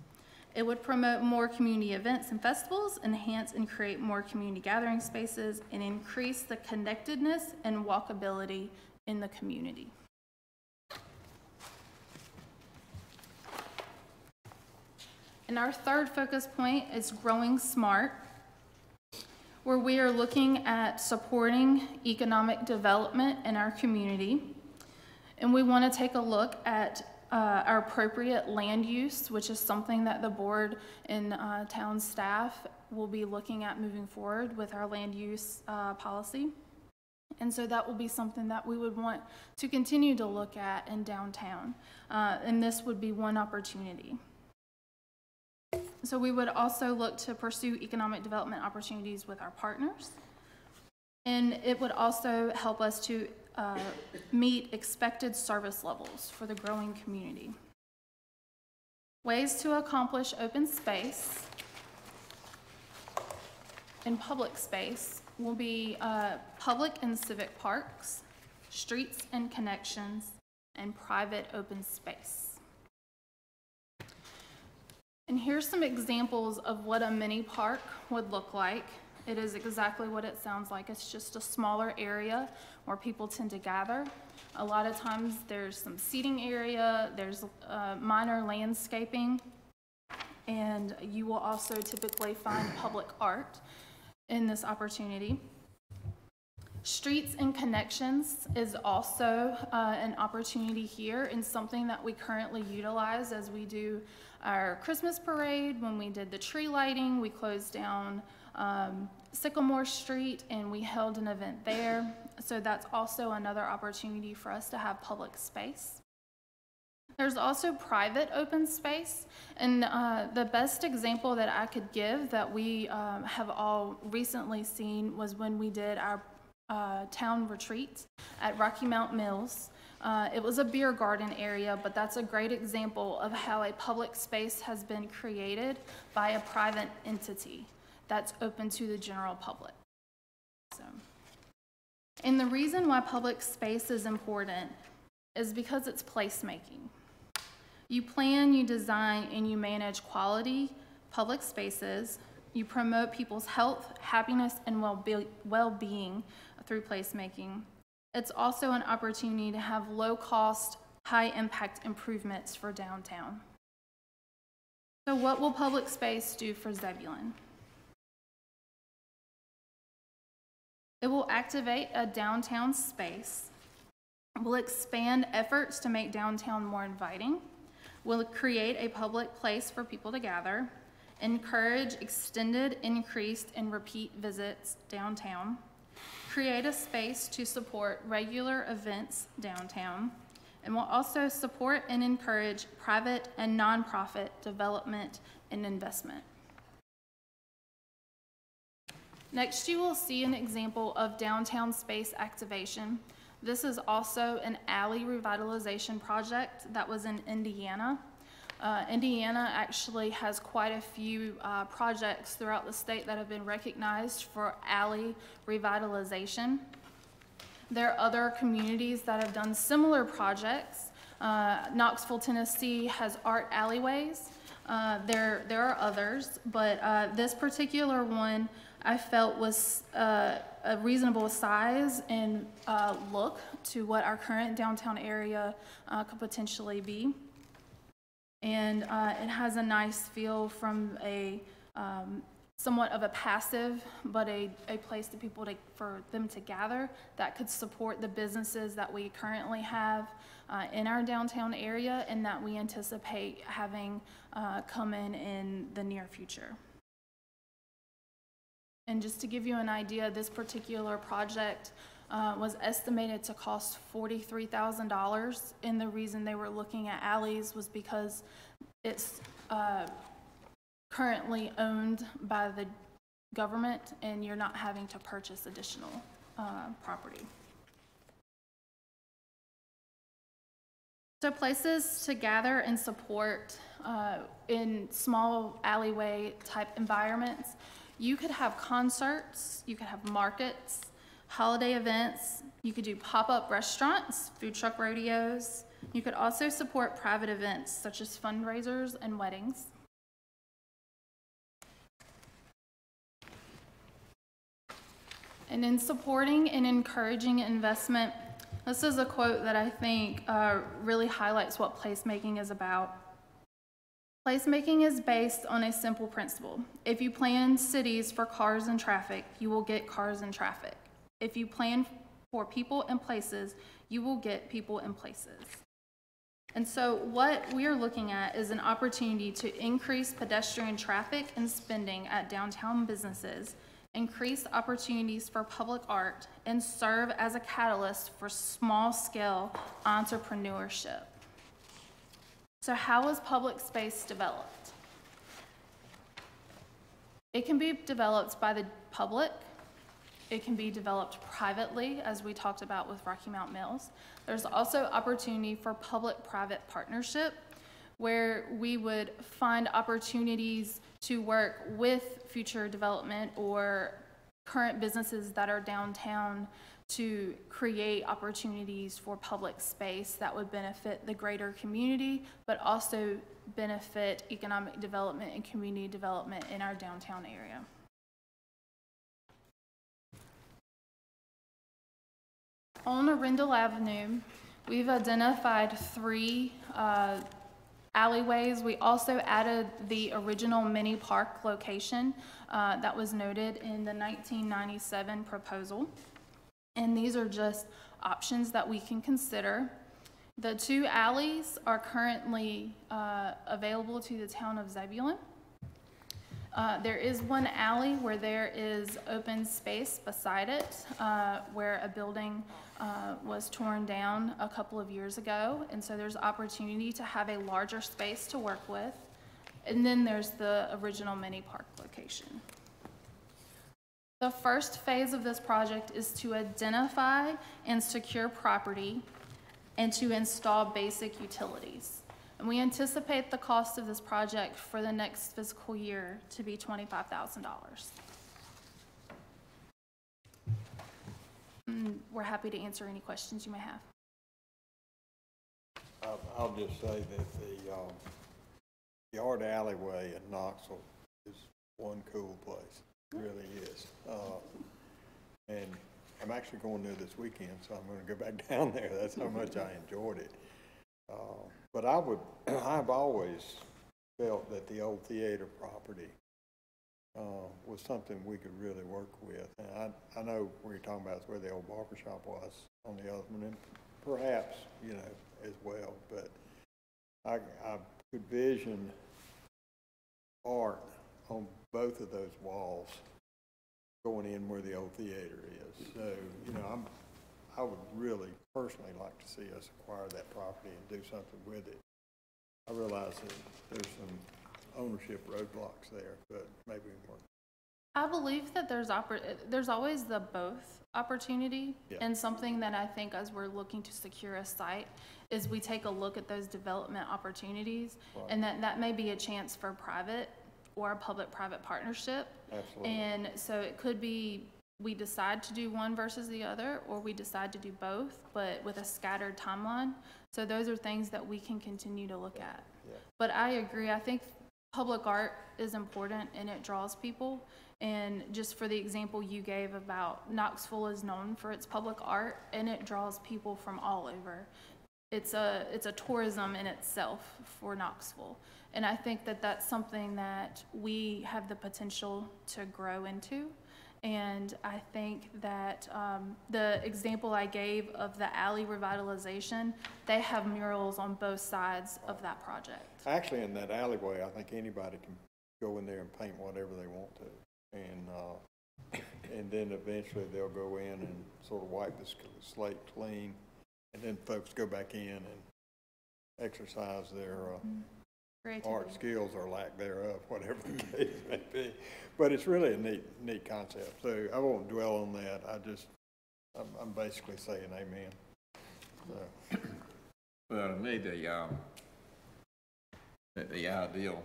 It would promote more community events and festivals, enhance and create more community gathering spaces, and increase the connectedness and walkability in the community. And our third focus point is growing smart, where we are looking at supporting economic development in our community. And we want to take a look at our appropriate land use, which is something that the board and town staff will be looking at moving forward with our land use policy. And so that will be something that we would want to continue to look at in downtown. And this would be one opportunity. So we would also look to pursue economic development opportunities with our partners. And it would also help us to meet expected service levels for the growing community. Ways to accomplish open space and public space will be public and civic parks, streets and connections, and private open space. And here's some examples of what a mini park would look like. It is exactly what it sounds like. It's just a smaller area where people tend to gather. A lot of times there's some seating area, there's minor landscaping, and you will also typically find public art in this opportunity. Streets and Connections is also an opportunity here and something that we currently utilize as we do our Christmas parade. When we did the tree lighting, we closed down Sycamore Street and we held an event there. So that's also another opportunity for us to have public space. There's also private open space, and the best example that I could give that we have all recently seen was when we did our town retreat at Rocky Mount Mills. It was a beer garden area, but that's a great example of how a public space has been created by a private entity that's open to the general public. So, and the reason why public space is important is because it's placemaking. You plan, you design, and you manage quality public spaces. You promote people's health, happiness, and well-being through placemaking. It's also an opportunity to have low-cost, high-impact improvements for downtown. So what will public space do for Zebulon? It will activate a downtown space, will expand efforts to make downtown more inviting, will create a public place for people to gather, encourage extended, increased, and repeat visits downtown, create a space to support regular events downtown, and will also support and encourage private and nonprofit development and investment. Next, you will see an example of downtown space activation. This is also an alley revitalization project that was in Indiana. Indiana actually has quite a few projects throughout the state that have been recognized for alley revitalization. There are other communities that have done similar projects. Knoxville, Tennessee has art alleyways. There are others, but this particular one I felt was a reasonable size and look to what our current downtown area could potentially be. And it has a nice feel from a somewhat of a passive, but a place for them to gather that could support the businesses that we currently have in our downtown area and that we anticipate having come in the near future. And just to give you an idea, this particular project was estimated to cost $43,000, and the reason they were looking at alleys was because it's currently owned by the government and you're not having to purchase additional property. So places to gather and support in small alleyway type environments. You could have concerts, you could have markets, holiday events, you could do pop-up restaurants, food truck rodeos. You could also support private events such as fundraisers and weddings. And in supporting and encouraging investment, this is a quote that I think really highlights what placemaking is about. Placemaking is based on a simple principle. If you plan cities for cars and traffic, you will get cars and traffic. If you plan for people and places, you will get people and places. And so what we are looking at is an opportunity to increase pedestrian traffic and spending at downtown businesses, increase opportunities for public art, and serve as a catalyst for small-scale entrepreneurship. So how is public space developed? It can be developed by the public. It can be developed privately, as we talked about with Rocky Mount Mills. There's also opportunity for public-private partnership, where we would find opportunities to work with future development or current businesses that are downtown to create opportunities for public space that would benefit the greater community, but also benefit economic development and community development in our downtown area. On Arundel Avenue, we've identified 3 alleyways. We also added the original mini park location that was noted in the 1997 proposal. And these are just options that we can consider. The 2 alleys are currently available to the town of Zebulon. There is one alley where there is open space beside it, where a building was torn down a couple of years ago, and so there's opportunity to have a larger space to work with. And then there's the original mini park location. The first phase of this project is to identify and secure property and to install basic utilities. And we anticipate the cost of this project for the next fiscal year to be $25,000. We're happy to answer any questions you may have. I'll just say that the art alleyway in Knoxville is one cool place. It really is. And I'm actually going there this weekend, so I'm going to go back down there. That's how much I enjoyed it. But I've always felt that the old theater property was something we could really work with. And I know where you're talking about is where the old barber shop was on the other one, and perhaps, you know, as well. But I could vision art on both of those walls going in where the old theater is. So, you know, I would really personally like to see us acquire that property and do something with it. I realize that there's some ownership roadblocks there, but maybe we can work. I believe that there's always the both opportunity, Yeah. and something that I think as we're looking to secure a site is we take a look at those development opportunities, Right. and that may be a chance for private or a public-private partnership. Absolutely. And so it could be we decide to do one versus the other, or we decide to do both, but with a scattered timeline. So those are things that we can continue to look at. Yeah. But I agree, I think public art is important and it draws people. And just for the example you gave about Knoxville is known for its public art, and it draws people from all over. It's a tourism in itself for Knoxville. And I think that that's something that we have the potential to grow into. And I think that the example I gave of the alley revitalization, they have murals on both sides of that project. Actually, in that alleyway, I think anybody can go in there and paint whatever they want to. And then eventually they'll go in and sort of wipe the slate clean. And then folks go back in and exercise their art skills or lack thereof, whatever the case may be. But it's really a neat concept. So I won't dwell on that. I'm basically saying amen. So. Well, to me, the ideal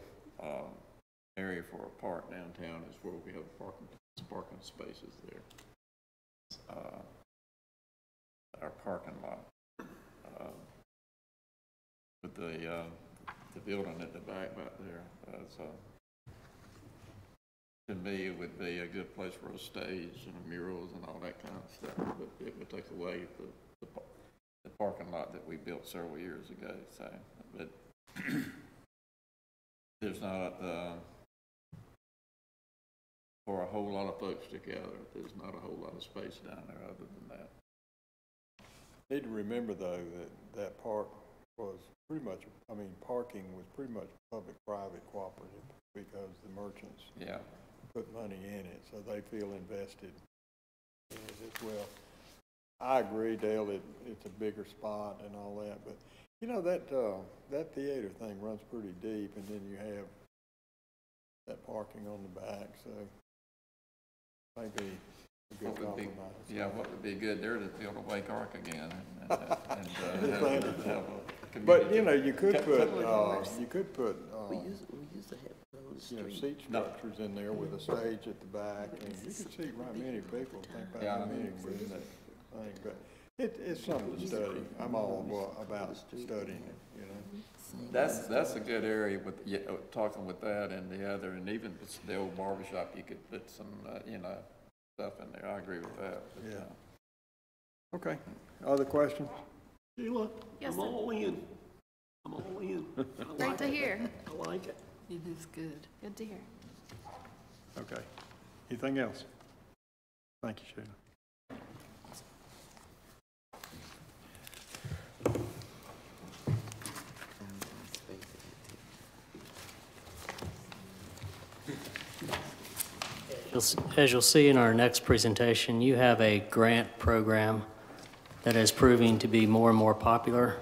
area for a park downtown is where we have parking spaces there. Our parking lot. With the building at the back there, to me, it would be a good place for a stage and murals and all that kind of stuff, but it would take away the parking lot that we built several years ago. So, but there's not, for a whole lot of folks together, there's not a whole lot of space down there other than that. Need to remember, though, that park was pretty much, parking was pretty much public-private cooperative because the merchants put money in it, so they feel invested in it as well. I agree, Dale, it's a bigger spot and all that, but, you know, that theater thing runs pretty deep, and then you have that parking on the back, so maybe a good compromise. What would be good there to build a Wake Ark again and have a community. But, you know, you could put, We used to have those streets. seat structures in there with a stage at the back, and you could seat right many people. Think about how many were in that thing, but it's something to study. I'm all about studying it, you know. That's a good area with talking with that and the other, and even the old barbershop, you could put some stuff in there. I agree with that. But, yeah. Okay. Other questions? Sheila, Yes, I'm sir. all in. I'm all in. Great to hear. I like it. It is good. Good to hear. Okay. Anything else? Thank you, Sheila. As you'll see in our next presentation, you have a grant program that is proving to be more and more popular.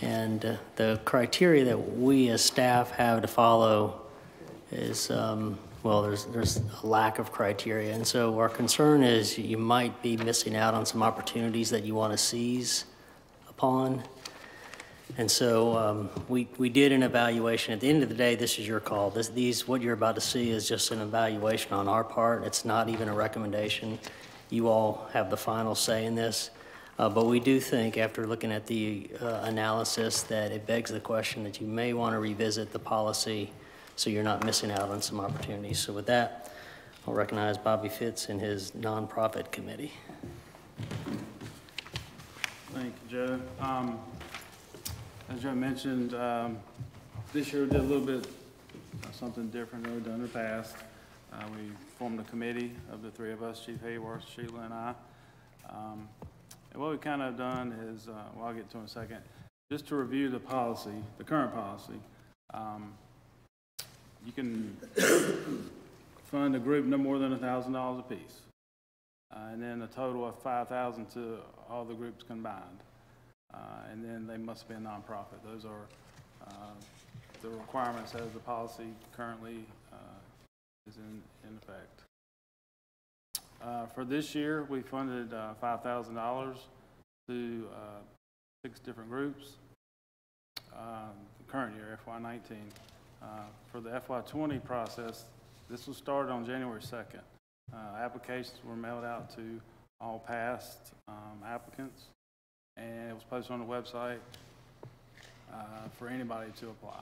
And the criteria that we as staff have to follow is, well, there's a lack of criteria. And so our concern is you might be missing out on some opportunities that you want to seize upon. And so we did an evaluation. At the end of the day, this is your call. What you're about to see is just an evaluation on our part. It's not even a recommendation. You all have the final say in this. But we do think, after looking at the analysis, that it begs the question that you may want to revisit the policy so you're not missing out on some opportunities. So with that, I'll recognize Bobby Fitz and his nonprofit committee. Thank you, Joe. As Joe mentioned, this year we did a little bit something different than we've done in the past. We formed a committee of the three of us, Chief Hayworth, Sheila, and I. And what we've kind of done is, well, I'll get to in a second, just to review the policy, the current policy. You can fund a group no more than $1,000 apiece, and then a total of $5,000 to all the groups combined. And then they must be a nonprofit. Those are the requirements as the policy currently is in effect. For this year, we funded $5,000 to 6 different groups. The current year, FY19. For the FY20 process, this was started on January 2nd. Applications were mailed out to all past applicants, and it was posted on the website for anybody to apply.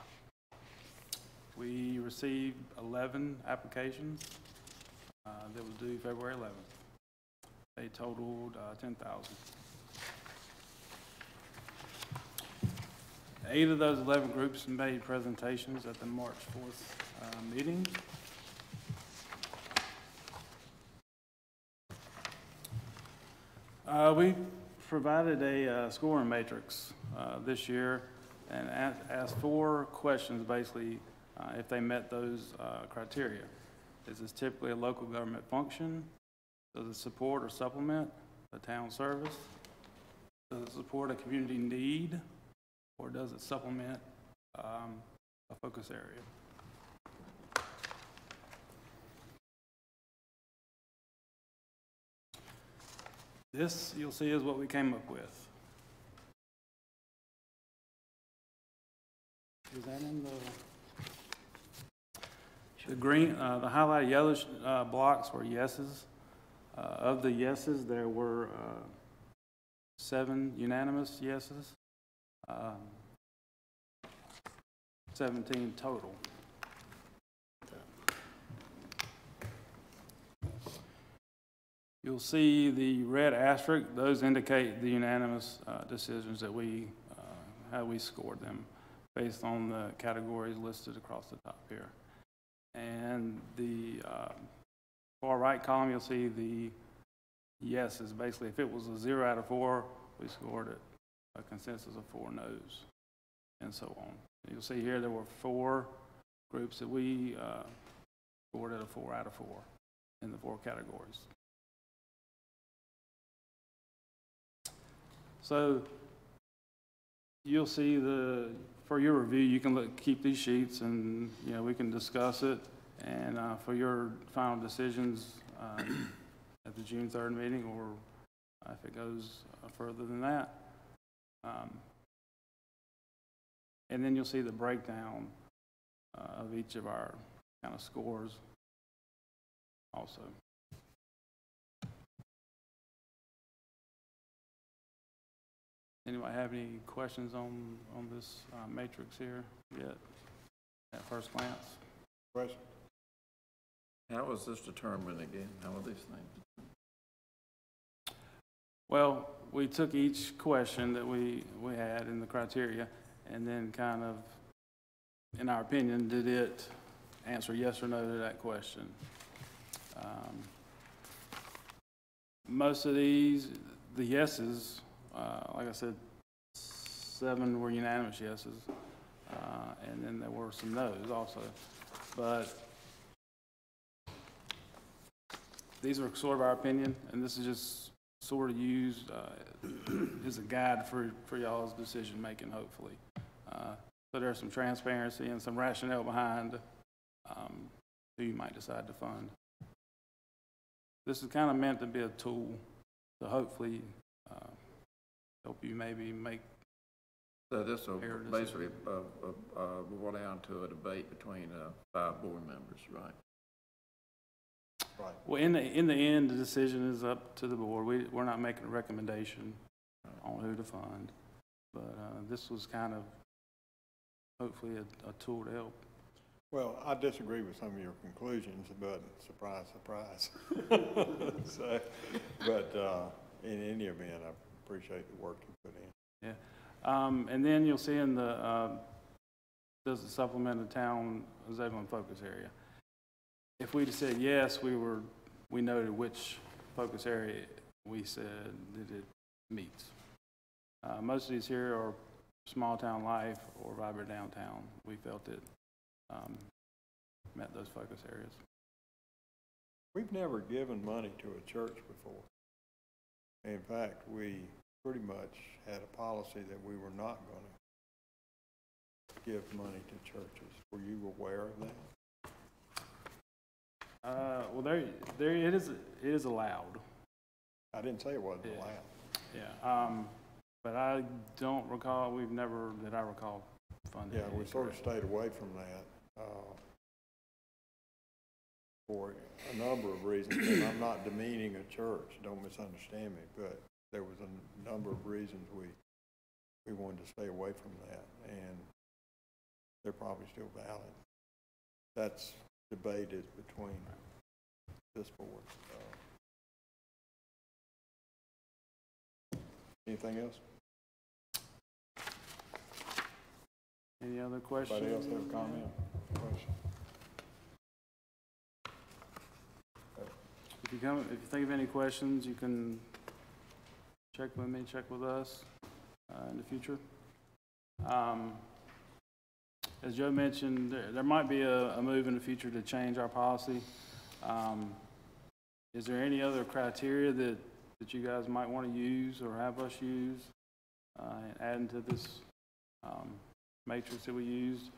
We received 11 applications that was due February 11th. They totaled 10,000. 8 of those 11 groups made presentations at the March 4th meeting. We provided a scoring matrix this year and asked 4 questions, basically, if they met those criteria. Is this typically a local government function? Does it support or supplement a town service? Does it support a community need? Or does it supplement a focus area? This, you'll see, is what we came up with. Is that in the green, the highlighted yellow blocks were yeses. Of the yeses, there were 7 unanimous yeses, 17 total. You'll see the red asterisk. Those indicate the unanimous decisions that how we scored them based on the categories listed across the top here. And the far right column, you'll see the yeses. Basically, if it was a 0 out of 4, we scored it a consensus of 4 no's, and so on. You'll see here there were 4 groups that we scored at a 4 out of 4 in the 4 categories. So you'll see for your review, you can keep these sheets, and we can discuss it. And for your final decisions at the June 3rd meeting, or if it goes further than that. And then you'll see the breakdown of each of our kind of scores also. Anybody have any questions on this matrix here yet at first glance? Question? How was this determined again? How are these things? Well, we took each question that we had in the criteria and then kind of, in our opinion, did it answer yes or no to that question. Most of these, the yeses, like I said, 7 were unanimous yeses, and then there were some no's also. But these are sort of our opinion, and this is just sort of used as a guide for y'all's decision-making, hopefully. So there's some transparency and some rationale behind who you might decide to fund. This is kind of meant to be a tool to hopefully help you maybe make. So this will basically boil down to a debate between 5 board members, right? Right. Well, in the end, the decision is up to the board. We're not making a recommendation on who to fund, but this was kind of hopefully a tool to help. Well, I disagree with some of your conclusions, but surprise, surprise. So, but in any event, I appreciate the work you put in. Yeah, and then you'll see in the does the supplement the town Zebulon focus area. If we said yes, we noted which focus area we said that it meets. Most of these here are small town life or vibrant downtown. We felt it met those focus areas. We've never given money to a church before. In fact, we pretty much had a policy that we were not going to give money to churches. Were you aware of that? Well, it is allowed. I didn't say it wasn't allowed. Yeah, but I don't recall. We've never, that I recall, funded. Yeah, we sort of stayed away from that for a number of reasons. And I'm not demeaning a church. Don't misunderstand me. But there was a number of reasons we wanted to stay away from that, and they're probably still valid. That's debated between this board. Anything else? Any other questions? Anybody else have a comment? Question? If you think of any questions, you can check with me, check with us in the future. As Joe mentioned, there might be a move in the future to change our policy. Is there any other criteria that you guys might want to use or have us use adding to this matrix that we used?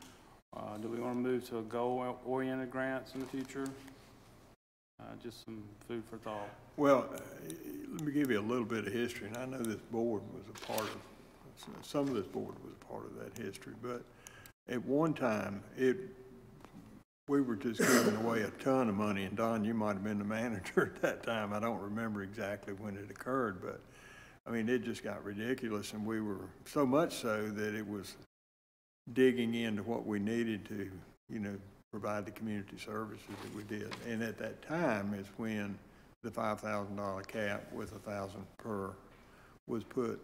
Do we want to move to a goal-oriented grants in the future? Just some food for thought. Well, let me give you a little bit of history, and I know this board was a part of, some of this board was a part of that history, but at one time, we were just giving away a ton of money, and Don, you might have been the manager at that time. I don't remember exactly when it occurred, but I mean, it just got ridiculous, and we were so much so that it was digging into what we needed to, provide the community services that we did. And at that time is when the $5,000 cap with $1,000 per was put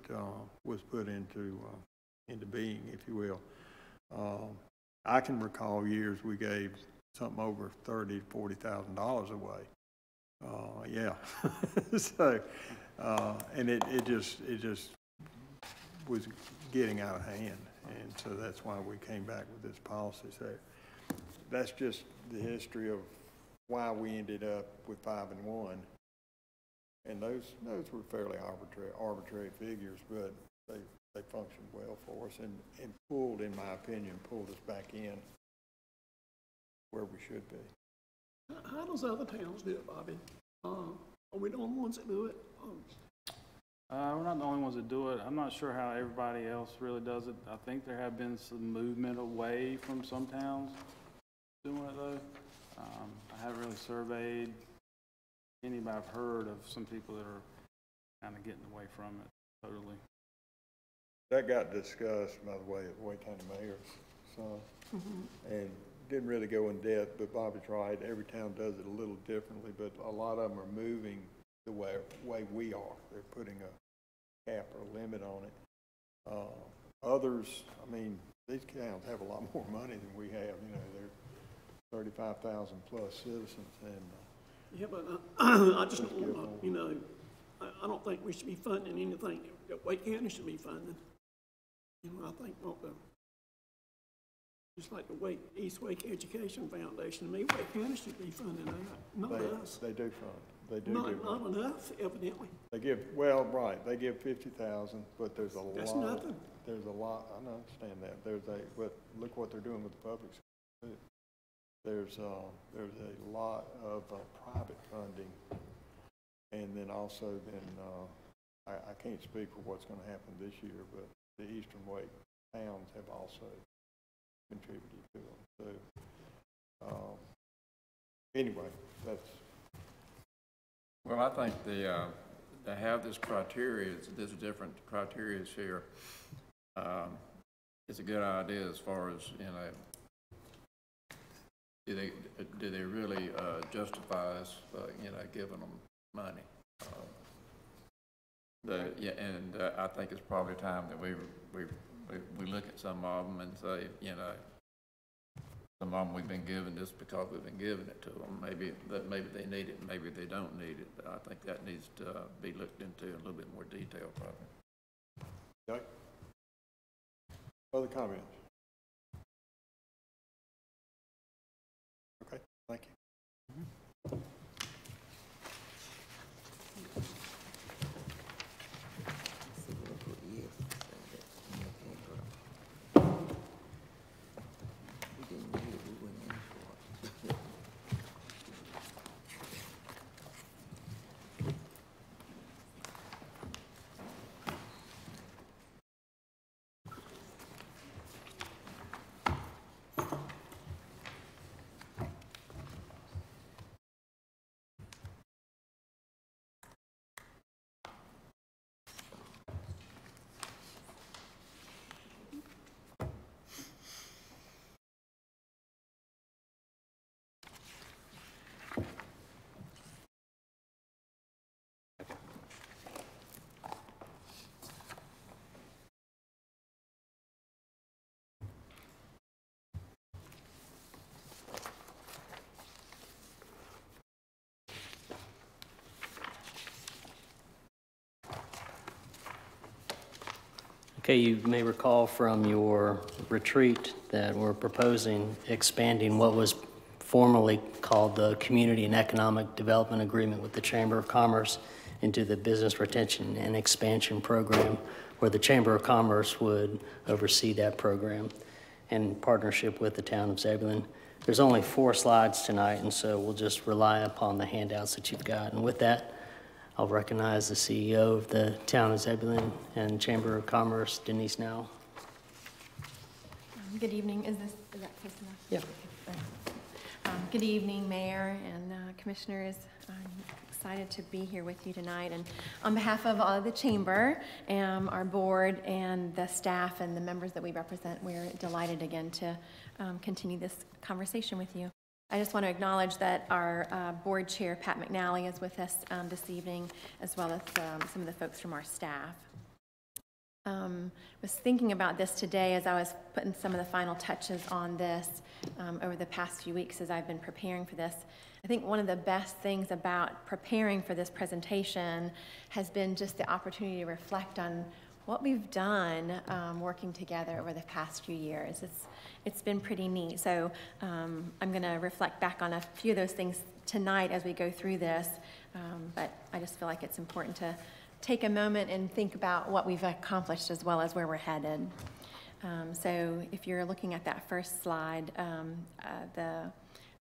into being, if you will. I can recall years we gave something over $30,000 to $40,000 away. Yeah. So, and it just was getting out of hand, and so that's why we came back with this policy. So that's just the history of why we ended up with 5 and 1, and those were fairly arbitrary figures, but they functioned well for us and pulled, in my opinion, pulled us back in where we should be. How does other towns do it, Bobby? Are we the only ones that do it? We're not the only ones that do it. I'm not sure how everybody else really does it. I think there have been some movement away from some towns doing it, though. I haven't really surveyed any, but I've heard of some people that are kind of getting away from it totally. That got discussed, by the way, at the Wake County Mayor's son, and didn't really go in depth, but Bobby's right. Every town does it a little differently, but a lot of them are moving the way we are. They're putting a cap or a limit on it. Others, I mean, these towns have a lot more money than we have. They're 35,000 plus citizens, and yeah, but I just don't want I don't think we should be funding anything that Wake County should be funding. I think Just like the East Wake Education Foundation, to me, Wake County should be funding that, not us. They do fund. They do give Not money. enough, evidently. They give, well, right, they give 50,000, but there's a lot. That's nothing. There's a lot, I don't understand that. But look what they're doing with the public schools. There's a lot of private funding. And then also I can't speak for what's going to happen this year, but the Eastern Wake towns have also contributed to them. So, anyway, that's. Well, I think to have this criteria, there's different criteria here. It's a good idea as far as, you know, do they really justify us, you know, giving them money? I think it's probably time that we look at some of them and say, you know, some of them we've been given this because we've been giving it to them. Maybe they need it, maybe they don't need it. But I think that needs to be looked into in a little bit more detail, probably. Okay. Other comments? Okay, thank you. Okay, you may recall from your retreat that we're proposing expanding what was formerly called the Community and Economic Development Agreement with the Chamber of Commerce into the Business Retention and Expansion Program, where the Chamber of Commerce would oversee that program in partnership with the town of Zebulon. There's only 4 slides tonight, and so we'll just rely upon the handouts that you've got. And with that, I'll recognize the CEO of the town of Zebulon and Chamber of Commerce, Denise Now. Good evening. Is that close enough? Yeah. Good evening, Mayor and Commissioners. I'm excited to be here with you tonight. And on behalf of all of the Chamber, our board, and the staff and the members that we represent, we're delighted again to continue this conversation with you. I just want to acknowledge that our board chair, Pat McNally, is with us this evening, as well as some of the folks from our staff. Was thinking about this today as I was putting some of the final touches on this over the past few weeks as I've been preparing for this. I think one of the best things about preparing for this presentation has been just the opportunity to reflect on what we've done working together over the past few years. It's been pretty neat. So I'm going to reflect back on a few of those things tonight as we go through this, but I just feel like it's important to take a moment and think about what we've accomplished as well as where we're headed. So if you're looking at that first slide,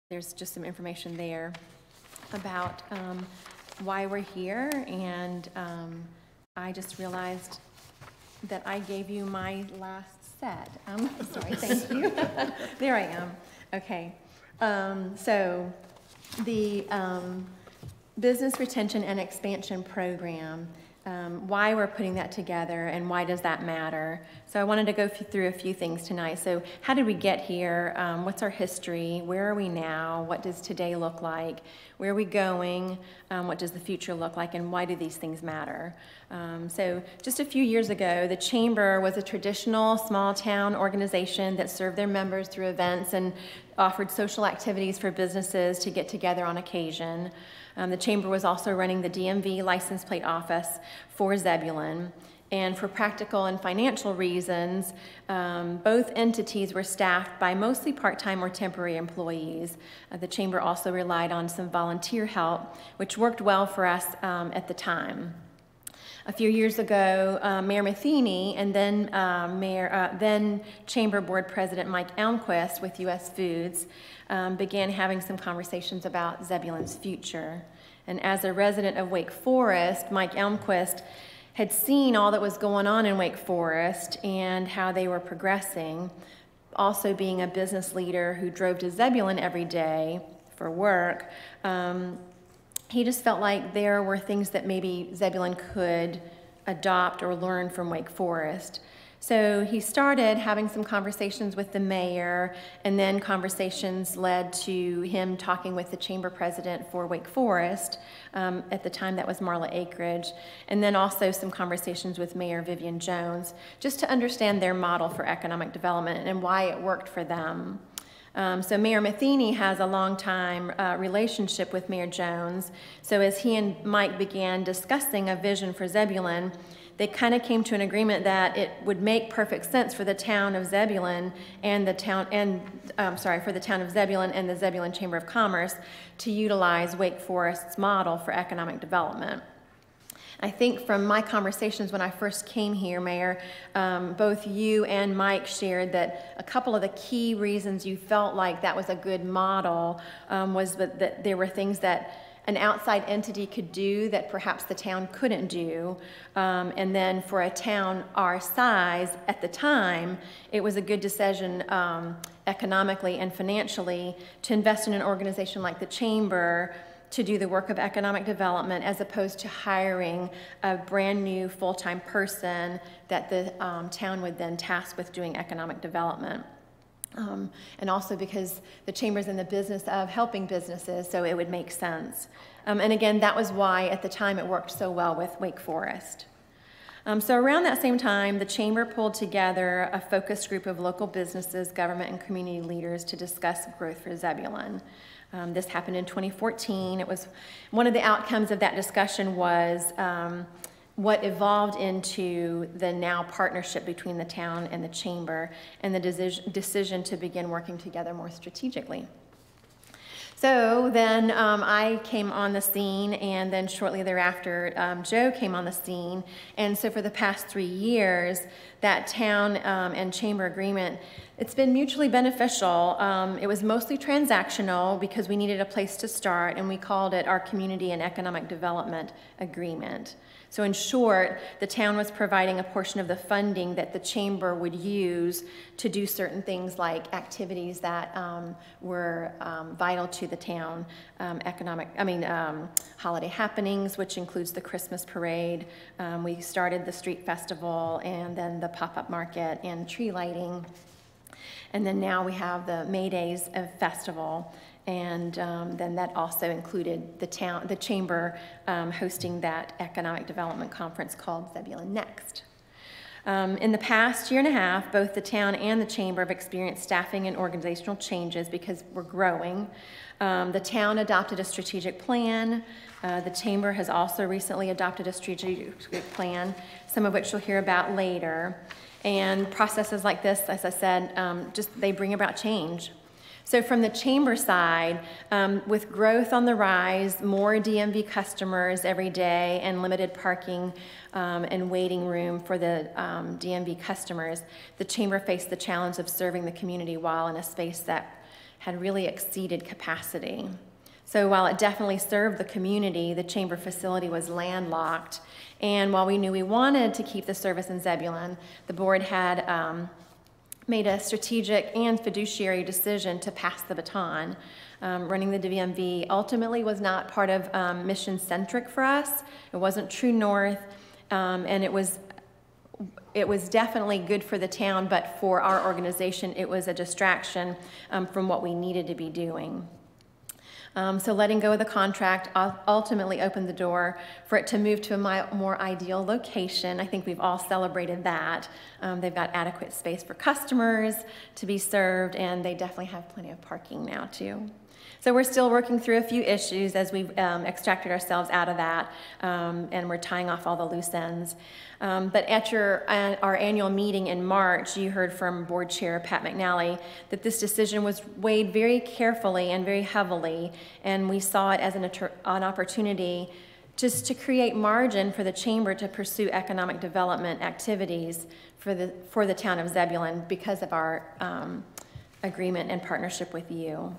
there's just some information there about why we're here, and I just realized that I gave you my last set. Sorry, thank you. There I am. Okay. So the Business Retention and Expansion Program, why we're putting that together and why does that matter. So I wanted to go through a few things tonight. So how did we get here? What's our history? Where are we now? What does today look like? Where are we going? What does the future look like? And why do these things matter? So just a few years ago, the Chamber was a traditional small town organization that served their members through events and offered social activities for businesses to get together on occasion. The Chamber was also running the DMV license plate office for Zebulon. And for practical and financial reasons, both entities were staffed by mostly part-time or temporary employees. The chamber also relied on some volunteer help, which worked well for us at the time. A few years ago, Mayor Matheny and then then Chamber Board President Mike Elmquist with U.S. Foods began having some conversations about Zebulon's future. And as a resident of Wake Forest, Mike Elmquist had seen all that was going on in Wake Forest and how they were progressing. Also being a business leader who drove to Zebulon every day for work, he just felt like there were things that maybe Zebulon could adopt or learn from Wake Forest. So he started having some conversations with the mayor, and then conversations led to him talking with the chamber president for Wake Forest. At the time, that was Marla Akridge. And then also some conversations with Mayor Vivian Jones, just to understand their model for economic development and why it worked for them. So Mayor Matheny has a long-time relationship with Mayor Jones. So as he and Mike began discussing a vision for Zebulon, they kind of came to an agreement that it would make perfect sense for the town of Zebulon and the town for the town of Zebulon and the Zebulon Chamber of Commerce to utilize Wake Forest's model for economic development. I think from my conversations when I first came here, Mayor, both you and Mike shared that a couple of the key reasons you felt like that was a good model was that there were things that an outside entity could do that perhaps the town couldn't do. And then for a town our size at the time, it was a good decision economically and financially to invest in an organization like the Chamber to do the work of economic development as opposed to hiring a brand new full-time person that the town would then task with doing economic development. And also because the Chamber's in the business of helping businesses, so it would make sense. And again, that was why at the time it worked so well with Wake Forest. So around that same time, the Chamber pulled together a focus group of local businesses, government, and community leaders to discuss growth for Zebulon. This happened in 2014. It was one of the outcomes of that discussion was what evolved into the now partnership between the town and the chamber and the decision to begin working together more strategically. So then I came on the scene, and then shortly thereafter, Joe came on the scene. And so for the past 3 years, that town and chamber agreement, it's been mutually beneficial. It was mostly transactional because we needed a place to start, and we called it our Community and Economic Development Agreement. So in short, the town was providing a portion of the funding that the chamber would use to do certain things like activities that were vital to the town, holiday happenings, which includes the Christmas parade. We started the street festival and then the pop-up market and tree lighting. And then now we have the May Days of Festival. And then that also included the chamber hosting that economic development conference called Zebulon Next. In the past year and a half, both the town and the chamber have experienced staffing and organizational changes because we're growing. The town adopted a strategic plan. The chamber has also recently adopted a strategic plan, some of which you'll hear about later. And processes like this, as I said, they bring about change. So from the chamber side, with growth on the rise, more DMV customers every day, and limited parking and waiting room for the DMV customers, the chamber faced the challenge of serving the community while in a space that had really exceeded capacity. So while it definitely served the community, the chamber facility was landlocked. And while we knew we wanted to keep the service in Zebulon, the board had made a strategic and fiduciary decision to pass the baton. Running the DMV ultimately was not part of mission-centric for us. It wasn't true north, and it was definitely good for the town, but for our organization, it was a distraction from what we needed to be doing. So letting go of the contract ultimately opened the door for it to move to a more ideal location. I think we've all celebrated that. They've got adequate space for customers to be served, and they definitely have plenty of parking now too. So we're still working through a few issues as we've extracted ourselves out of that, and we're tying off all the loose ends. But at our annual meeting in March, you heard from Board Chair Pat McNally that this decision was weighed very carefully and very heavily, and we saw it as an opportunity just to create margin for the Chamber to pursue economic development activities for the town of Zebulon because of our agreement and partnership with you.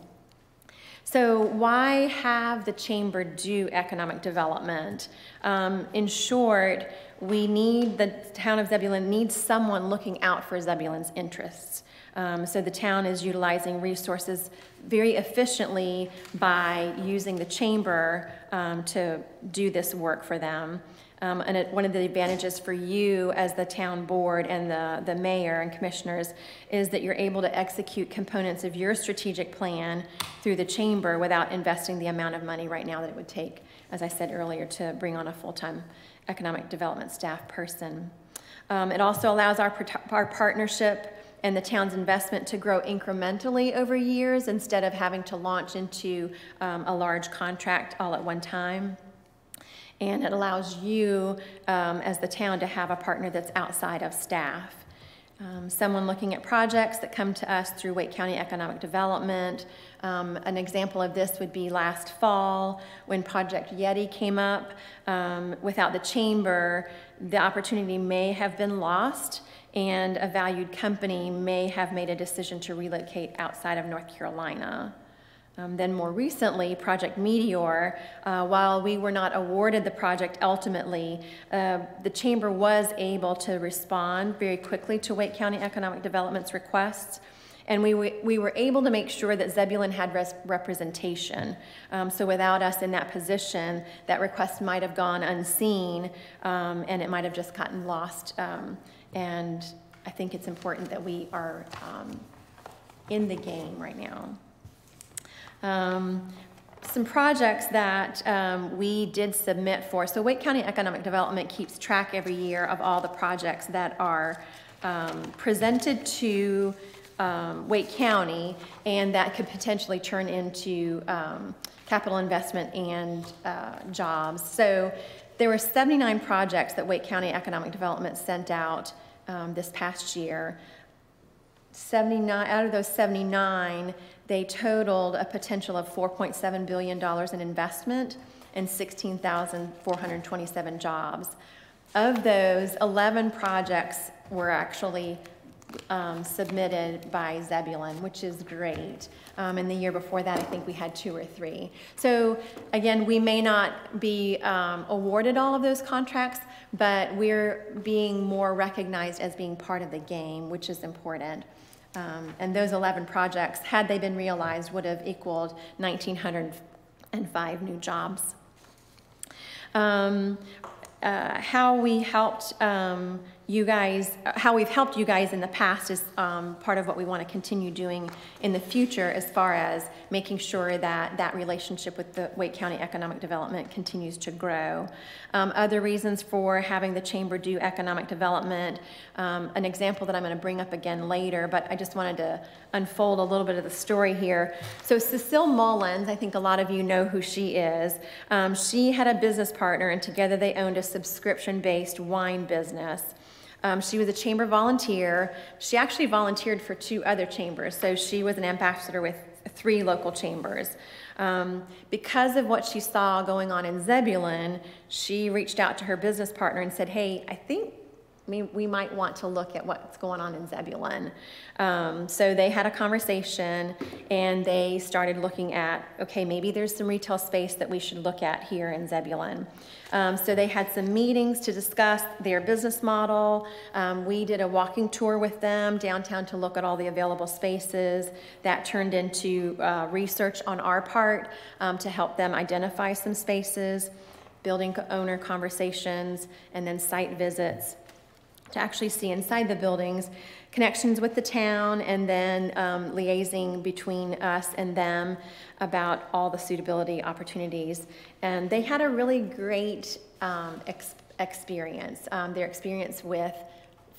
So why have the Chamber do economic development? In short, the town of Zebulon needs someone looking out for Zebulon's interests. So the town is utilizing resources very efficiently by using the Chamber to do this work for them. And one of the advantages for you as the town board and the mayor and commissioners is that you're able to execute components of your strategic plan through the Chamber without investing the amount of money right now that it would take, as I said earlier, to bring on a full-time economic development staff person. It also allows our partnership and the town's investment to grow incrementally over years instead of having to launch into a large contract all at one time. And it allows you, as the town, to have a partner that's outside of staff. Someone looking at projects that come to us through Wake County Economic Development. An example of this would be last fall when Project Yeti came up. Without the Chamber, the opportunity may have been lost, and a valued company may have made a decision to relocate outside of North Carolina. Then more recently, Project Meteor, while we were not awarded the project ultimately, the Chamber was able to respond very quickly to Wake County Economic Development's requests, and we were able to make sure that Zebulon had representation. So without us in that position, that request might have gone unseen, and it might have just gotten lost. And I think it's important that we are in the game right now. Some projects that we did submit for. So Wake County Economic Development keeps track every year of all the projects that are presented to Wake County and that could potentially turn into capital investment and jobs. So there were 79 projects that Wake County Economic Development sent out this past year. 79 out of those 79, they totaled a potential of $4.7 billion in investment and 16,427 jobs. Of those, 11 projects were actually submitted by Zebulon, which is great. And the year before that, I think we had 2 or 3. So again, we may not be awarded all of those contracts, but we're being more recognized as being part of the game, which is important. And those 11 projects, had they been realized, would have equaled 1,905 new jobs. How we've helped you guys in the past is part of what we want to continue doing in the future as far as making sure that that relationship with the Wake County Economic Development continues to grow. Other reasons for having the Chamber do economic development, an example that I'm going to bring up again later, but I just wanted to unfold a little bit of the story here. So Cecile Mullins, I think a lot of you know who she is. She had a business partner, and together they owned a subscription-based wine business. She was a chamber volunteer. She actually volunteered for 2 other chambers, so she was an ambassador with 3 local chambers. Because of what she saw going on in Zebulon, she reached out to her business partner and said, hey, I think we might want to look at what's going on in Zebulon. So they had a conversation and they started looking at, okay, maybe there's some retail space that we should look at here in Zebulon. So they had some meetings to discuss their business model. We did a walking tour with them downtown to look at all the available spaces. That turned into research on our part to help them identify some spaces, building owner conversations, and then site visits to actually see inside the buildings, connections with the town, and then liaising between us and them about all the suitability opportunities. And they had a really great experience. Their experience with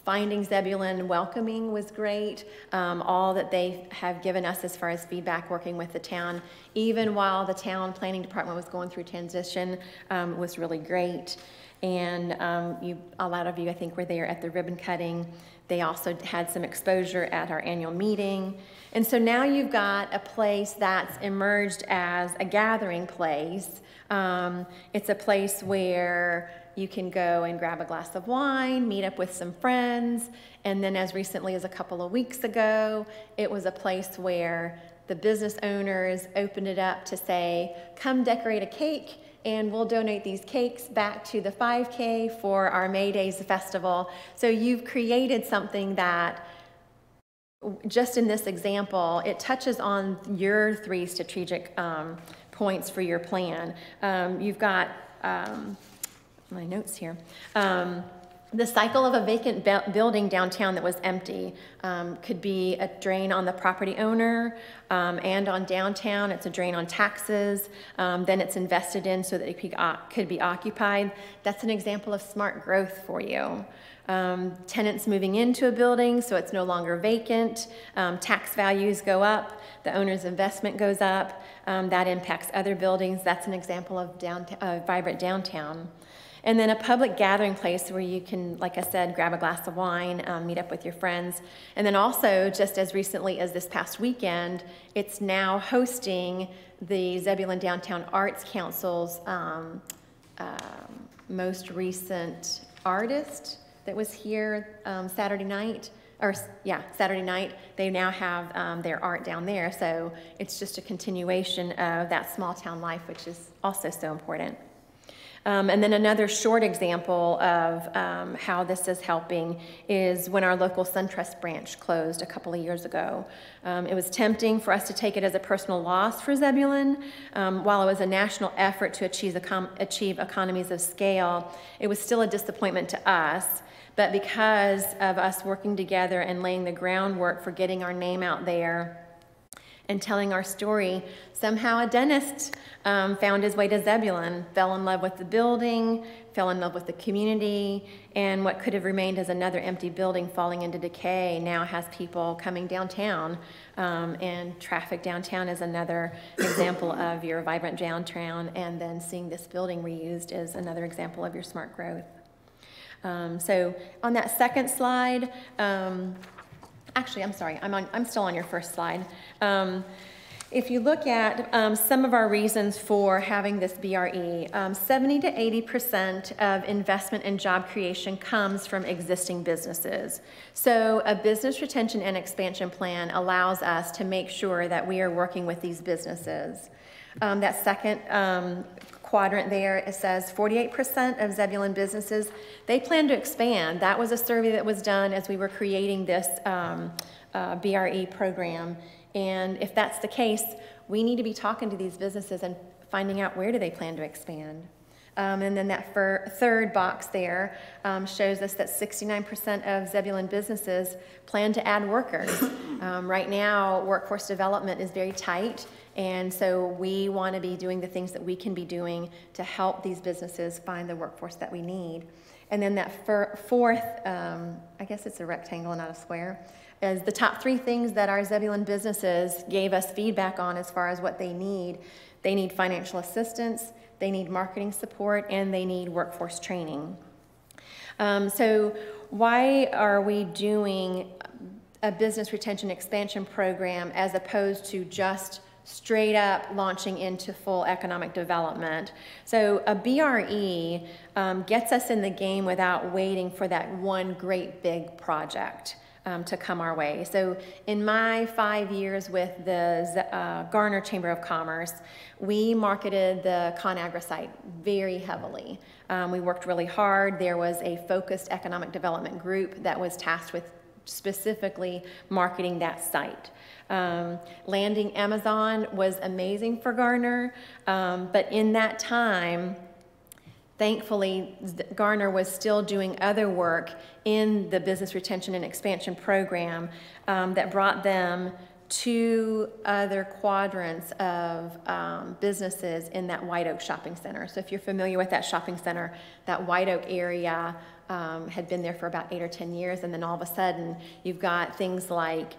finding Zebulon welcoming was great. All that they have given us as far as feedback working with the town, even while the town planning department was going through transition, was really great. And a lot of you, I think, were there at the ribbon cutting. They also had some exposure at our annual meeting. And so now you've got a place that's emerged as a gathering place. It's a place where you can go and grab a glass of wine, meet up with some friends, and then as recently as a couple of weeks ago, it was a place where the business owners opened it up to say, come decorate a cake, and we'll donate these cakes back to the 5K for our May Days Festival. So you've created something that, just in this example, it touches on your 3 strategic points for your plan. You've got my notes here. The cycle of a vacant building downtown that was empty could be a drain on the property owner and on downtown. It's a drain on taxes. Then it's invested in so that it could be occupied. That's an example of smart growth for you. Tenants moving into a building so it's no longer vacant. Tax values go up. The owner's investment goes up. That impacts other buildings. That's an example of vibrant downtown. And then a public gathering place where you can, like I said, grab a glass of wine, meet up with your friends. And then also, just as recently as this past weekend, it's now hosting the Zebulon Downtown Arts Council's most recent artist that was here Saturday night. Saturday night. They now have their art down there. So it's just a continuation of that small town life, which is also so important. And then another short example of how this is helping is when our local SunTrust branch closed a couple of years ago. It was tempting for us to take it as a personal loss for Zebulon. While it was a national effort to achieve economies of scale, it was still a disappointment to us. But because of us working together and laying the groundwork for getting our name out there and telling our story, somehow a dentist found his way to Zebulon, fell in love with the building, fell in love with the community, and what could have remained as another empty building falling into decay now has people coming downtown, and traffic downtown is another example of your vibrant downtown, and then seeing this building reused is another example of your smart growth. So on that second slide, actually, I'm sorry, I'm still on your first slide. If you look at some of our reasons for having this BRE, 70 to 80% of investment and job creation comes from existing businesses. So a business retention and expansion plan allows us to make sure that we are working with these businesses. That second quadrant there, it says 48% of Zebulon businesses, they plan to expand. That was a survey that was done as we were creating this BRE program. And if that's the case, we need to be talking to these businesses and finding out where do they plan to expand. And then that third box there shows us that 69% of Zebulon businesses plan to add workers. Right now, workforce development is very tight, and so we want to be doing the things that we can be doing to help these businesses find the workforce that we need. And then that fourth, I guess it's a rectangle, not a square, is the top 3 things that our Zebulon businesses gave us feedback on as far as what they need. They need financial assistance, they need marketing support, and they need workforce training. So why are we doing a business retention expansion program as opposed to just straight up launching into full economic development? So a BRE gets us in the game without waiting for that one great big project to come our way. So in my 5 years with the Garner Chamber of Commerce, we marketed the ConAgra site very heavily. We worked really hard. There was a focused economic development group that was tasked with specifically marketing that site. Landing Amazon was amazing for Garner, but in that time, thankfully, Garner was still doing other work in the business retention and expansion program that brought them two other quadrants of businesses in that White Oak Shopping Center. So if you're familiar with that shopping center, that White Oak area had been there for about 8 or 10 years, and then all of a sudden you've got things like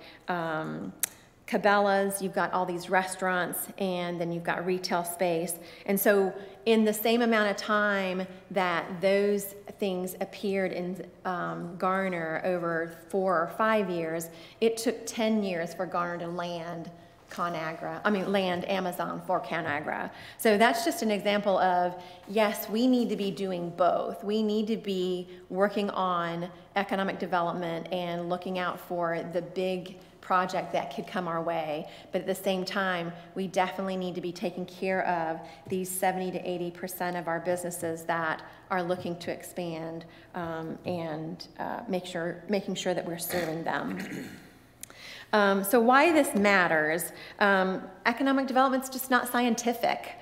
Cabela's, you've got all these restaurants, and then you've got retail space. And so in the same amount of time that those things appeared in Garner over 4 or 5 years, it took 10 years for Garner to land Amazon for ConAgra. So that's just an example of, yes, we need to be doing both. We need to be working on economic development and looking out for the big project that could come our way, but at the same time, we definitely need to be taking care of these 70 to 80% of our businesses that are looking to expand and making sure that we're serving them. So why this matters, economic development's just not scientific.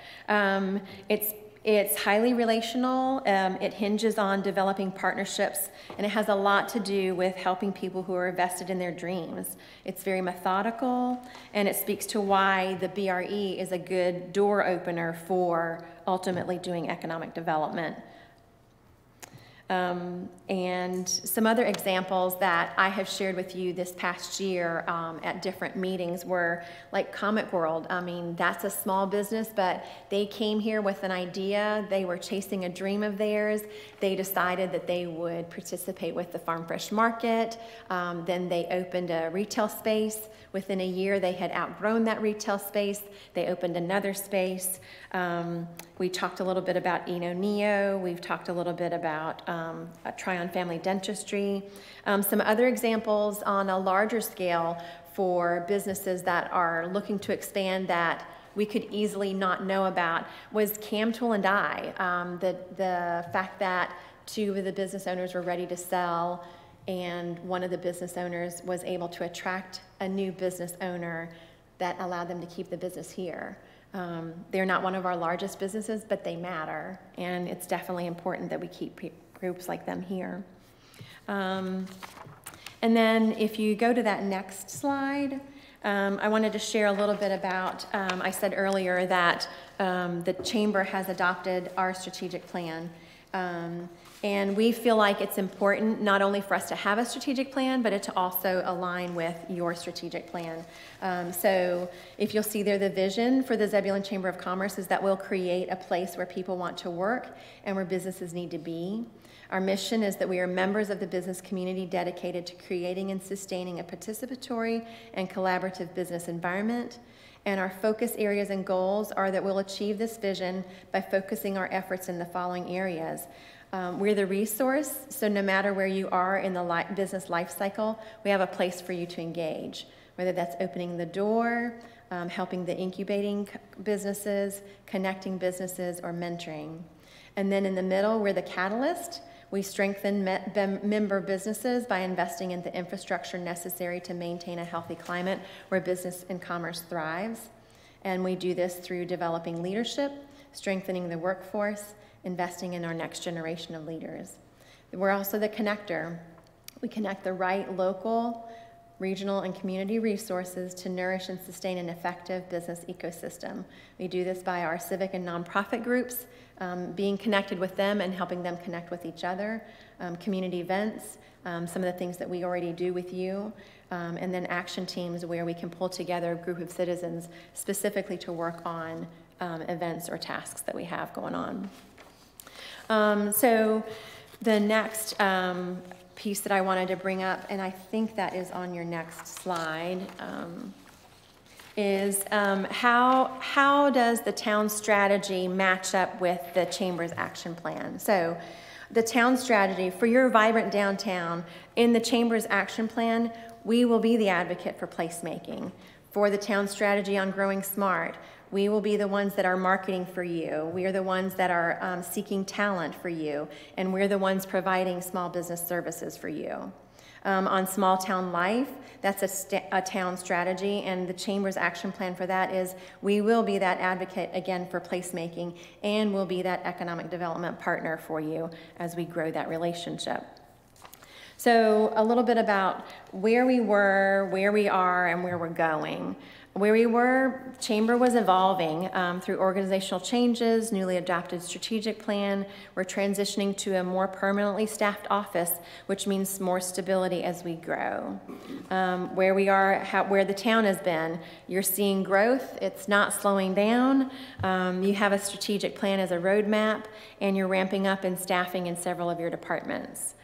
It's highly relational, it hinges on developing partnerships, and it has a lot to do with helping people who are vested in their dreams. It's very methodical, and it speaks to why the BRE is a good door opener for ultimately doing economic development. And some other examples that I have shared with you this past year at different meetings were like Comic World. I mean, that's a small business, but they came here with an idea. They were chasing a dream of theirs. They decided that they would participate with the Farm Fresh Market. Then they opened a retail space. Within a year, they had outgrown that retail space. They opened another space. We talked a little bit about Eno Neo. We've talked a little bit about Tryon Family Dentistry. Some other examples on a larger scale for businesses that are looking to expand that we could easily not know about was Cam Tool and Die. The fact that 2 of the business owners were ready to sell, and one of the business owners was able to attract a new business owner that allowed them to keep the business here. They're not one of our largest businesses, but they matter, and it's definitely important that we keep groups like them here. And then if you go to that next slide, I wanted to share a little bit about, I said earlier that the Chamber has adopted our strategic plan. And we feel like it's important not only for us to have a strategic plan, but it to also align with your strategic plan. So if you'll see there, the vision for the Zebulon Chamber of Commerce is that we'll create a place where people want to work and where businesses need to be. Our mission is that we are members of the business community dedicated to creating and sustaining a participatory and collaborative business environment. And our focus areas and goals are that we'll achieve this vision by focusing our efforts in the following areas. We're the resource, so no matter where you are in the business life cycle, we have a place for you to engage, whether that's opening the door, helping the incubating businesses, connecting businesses, or mentoring. And then in the middle, we're the catalyst. We strengthen member businesses by investing in the infrastructure necessary to maintain a healthy climate where business and commerce thrives. And we do this through developing leadership, strengthening the workforce, investing in our next generation of leaders. We're also the connector. We connect the right local, regional, and community resources to nourish and sustain an effective business ecosystem. We do this by our civic and nonprofit groups, being connected with them and helping them connect with each other, community events, some of the things that we already do with you, and then action teams where we can pull together a group of citizens specifically to work on events or tasks that we have going on. So the next piece that I wanted to bring up, and I think that is on your next slide, is how does the town strategy match up with the Chamber's action plan? So the town strategy for your vibrant downtown, in the Chamber's action plan, we will be the advocate for placemaking. For the town strategy on growing smart, we will be the ones that are marketing for you. We are the ones that are seeking talent for you, and we're the ones providing small business services for you. On small town life, that's a town strategy, and the Chamber's action plan for that is we will be that advocate again for placemaking, and we'll be that economic development partner for you as we grow that relationship. So a little bit about where we were, where we are, and where we're going. Where we were, Chamber was evolving through organizational changes, newly adopted strategic plan. We're transitioning to a more permanently staffed office, which means more stability as we grow. Where we are, where the town has been, you're seeing growth. It's not slowing down. You have a strategic plan as a roadmap, and you're ramping up in staffing in several of your departments.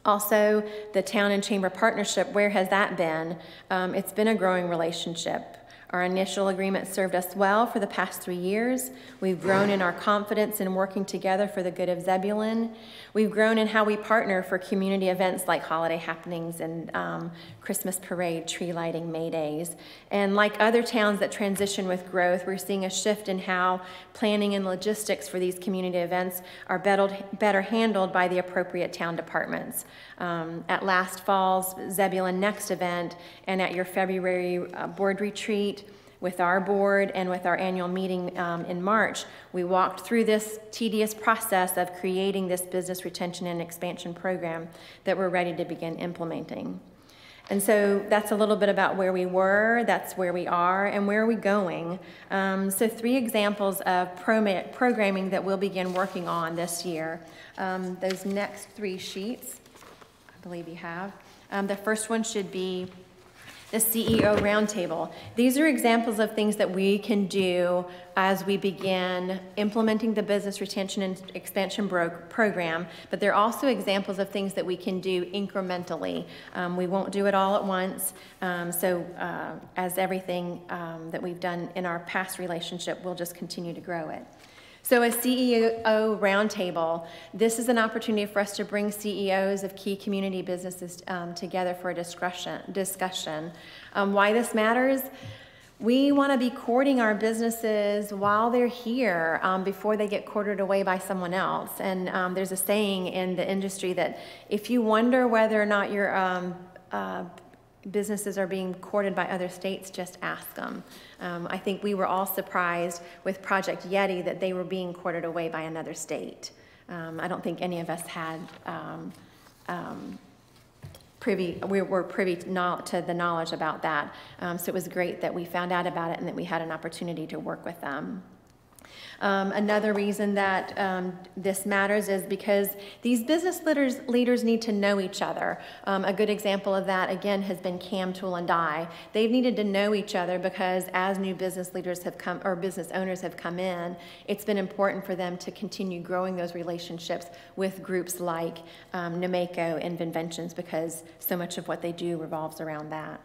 Also, the town and chamber partnership, where has that been? It's been a growing relationship. Our initial agreement served us well for the past 3 years. We've grown in our confidence in working together for the good of Zebulun. We've grown in how we partner for community events like holiday happenings and Christmas parade, tree lighting, May Days. And like other towns that transition with growth, we're seeing a shift in how planning and logistics for these community events are better handled by the appropriate town departments. At last fall's Zebulon Next event and at your February board retreat, with our board and with our annual meeting in March, we walked through this tedious process of creating this business retention and expansion program that we're ready to begin implementing. And so that's a little bit about where we were, that's where we are, and where are we going. So 3 examples of programming that we'll begin working on this year. Those next 3 sheets, I believe you have. The first one should be the CEO Roundtable. These are examples of things that we can do as we begin implementing the business retention and expansion program, but they're also examples of things that we can do incrementally. We won't do it all at once, as everything that we've done in our past relationship, we'll just continue to grow it. So a CEO Roundtable, this is an opportunity for us to bring CEOs of key community businesses together for a discussion. Why this matters? We want to be courting our businesses while they're here before they get courted away by someone else. And there's a saying in the industry that if you wonder whether or not your businesses are being courted by other states, just ask them. I think we were all surprised with Project Yeti that they were being courted away by another state. I don't think any of us had were privy to the knowledge about that. So it was great that we found out about it and that we had an opportunity to work with them. Another reason that this matters is because these business leaders need to know each other. A good example of that, again, has been Cam, Tool, and Die. They've needed to know each other because as new business leaders have come, or business owners have come in, it's been important for them to continue growing those relationships with groups like NMACO and Vinventions because so much of what they do revolves around that.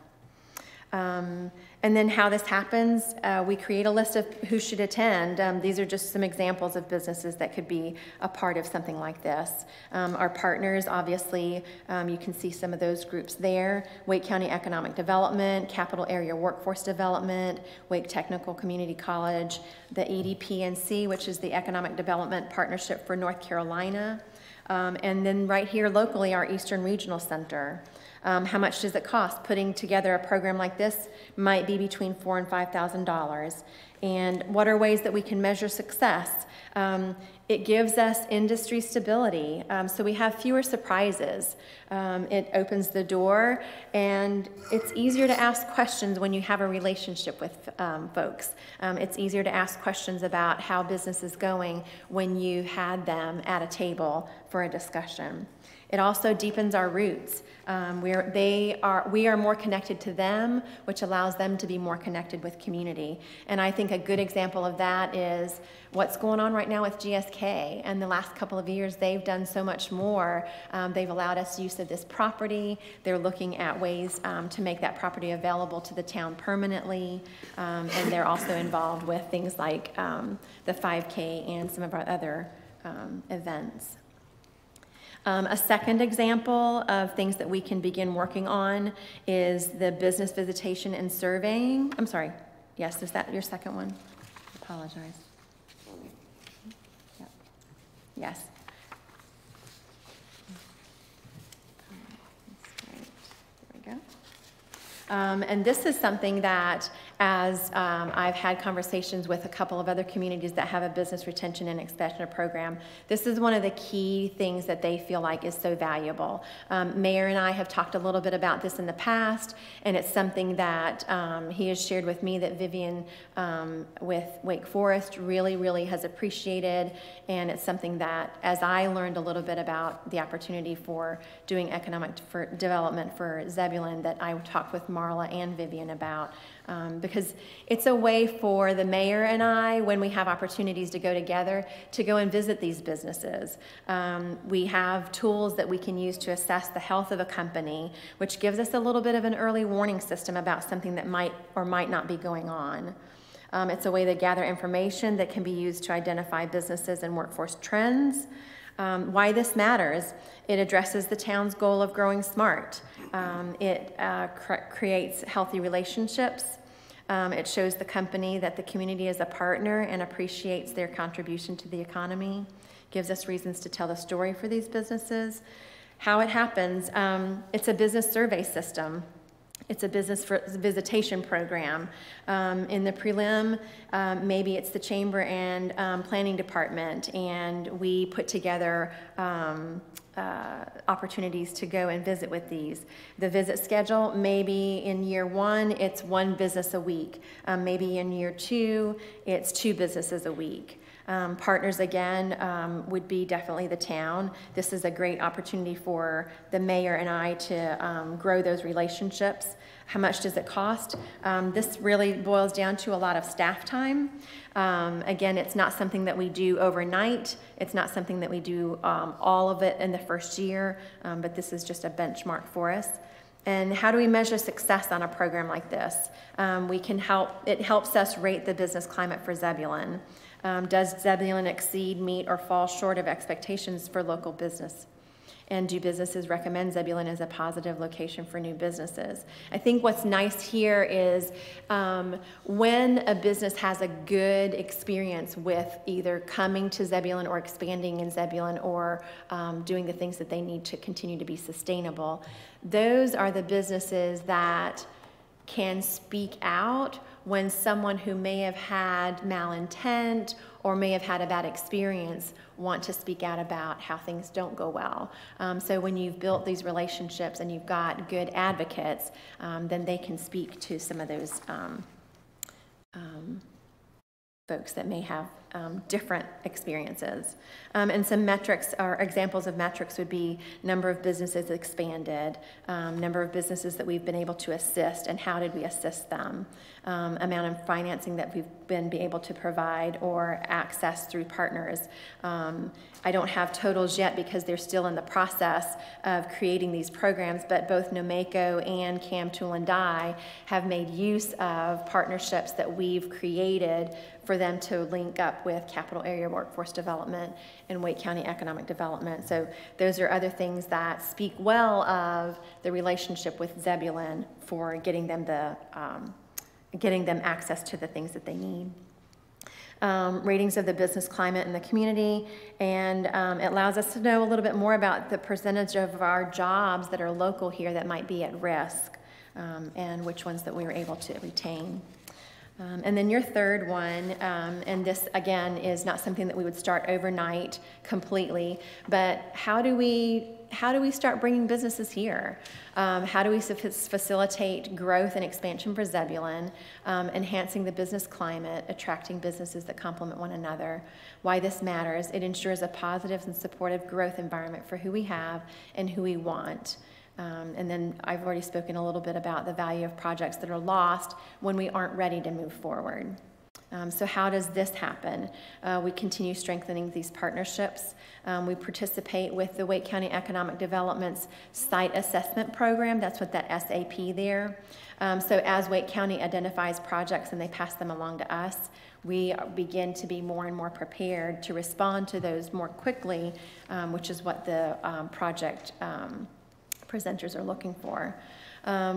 And then how this happens, we create a list of who should attend. These are just some examples of businesses that could be a part of something like this. Our partners, obviously, you can see some of those groups there. Wake County Economic Development, Capital Area Workforce Development, Wake Technical Community College, the EDPNC, which is the Economic Development Partnership for North Carolina, and then right here locally, our Eastern Regional Center. How much does it cost? Putting together a program like this might be between $4,000 and $5,000. And what are ways that we can measure success? It gives us industry stability, so we have fewer surprises. It opens the door, and it's easier to ask questions when you have a relationship with folks. It's easier to ask questions about how business is going when you had them at a table for a discussion. It also deepens our roots. We are more connected to them, which allows them to be more connected with community. And I think a good example of that is what's going on right now with GSK. And the last couple of years, they've done so much more. They've allowed us use of this property. They're looking at ways to make that property available to the town permanently. And they're also involved with things like the 5K and some of our other events. A second example of things that we can begin working on is the business visitation and surveying. I'm sorry. Yes, is that your second one? I apologize. Yep. Yes. There we go. And this is something that as I've had conversations with a couple of other communities that have a business retention and expansion program, this is one of the key things that they feel like is so valuable. Mayor and I have talked a little bit about this in the past, and it's something that he has shared with me that Vivian with Wake Forest really has appreciated, and it's something that, as I learned a little bit about the opportunity for doing economic development for Zebulon, that I talked with Marla and Vivian about, because it's a way for the mayor and I, when we have opportunities to go together, to go and visit these businesses. We have tools that we can use to assess the health of a company, which gives us a little bit of an early warning system about something that might or might not be going on. It's a way to gather information that can be used to identify businesses and workforce trends. Why this matters: it addresses the town's goal of growing smart. It creates healthy relationships. It shows the company that the community is a partner and appreciates their contribution to the economy. Gives us reasons to tell the story for these businesses. How it happens: it's a business survey system. It's a business visitation program. In the prelim, maybe it's the chamber and planning department, and we put together opportunities to go and visit with these. The visit schedule, maybe in year 1, it's 1 business a week. Maybe in year 2, it's 2 businesses a week. Partners, again, would be definitely the town. This is a great opportunity for the mayor and I to grow those relationships. How much does it cost? This really boils down to a lot of staff time. Again, it's not something that we do overnight. It's not something that we do all of it in the first year, but this is just a benchmark for us. And how do we measure success on a program like this? It helps us rate the business climate for Zebulon. Does Zebulon exceed, meet, or fall short of expectations for local business? And do businesses recommend Zebulon as a positive location for new businesses? I think what's nice here is when a business has a good experience with either coming to Zebulon or expanding in Zebulon or doing the things that they need to continue to be sustainable, those are the businesses that can speak out when someone who may have had malintent or may have had a bad experience want to speak out about how things don't go well. So when you've built these relationships and you've got good advocates, then they can speak to some of those folks that may have different experiences. And some metrics or examples of metrics would be number of businesses expanded, number of businesses that we've been able to assist and how did we assist them, amount of financing that we've been able to provide or access through partners. I don't have totals yet because they're still in the process of creating these programs, but both NOMACO and CAM Tool and Die have made use of partnerships that we've created for them to link up with Capital Area Workforce Development and Wake County Economic Development. So those are other things that speak well of the relationship with Zebulon for getting them access to the things that they need. Ratings of the business climate in the community, and it allows us to know a little bit more about the percentage of our jobs that are local here that might be at risk, and which ones that we were able to retain. And then your third one, and this again is not something that we would start overnight completely, but how do we start bringing businesses here? How do we facilitate growth and expansion for Zebulon, enhancing the business climate, attracting businesses that complement one another? Why this matters: it ensures a positive and supportive growth environment for who we have and who we want. And then I've already spoken a little bit about the value of projects that are lost when we aren't ready to move forward. So how does this happen? We continue strengthening these partnerships. We participate with the Wake County Economic Development's site assessment program. That's what that SAP there. So as Wake County identifies projects and they pass them along to us, we begin to be more and more prepared to respond to those more quickly, which is what the project presenters are looking for.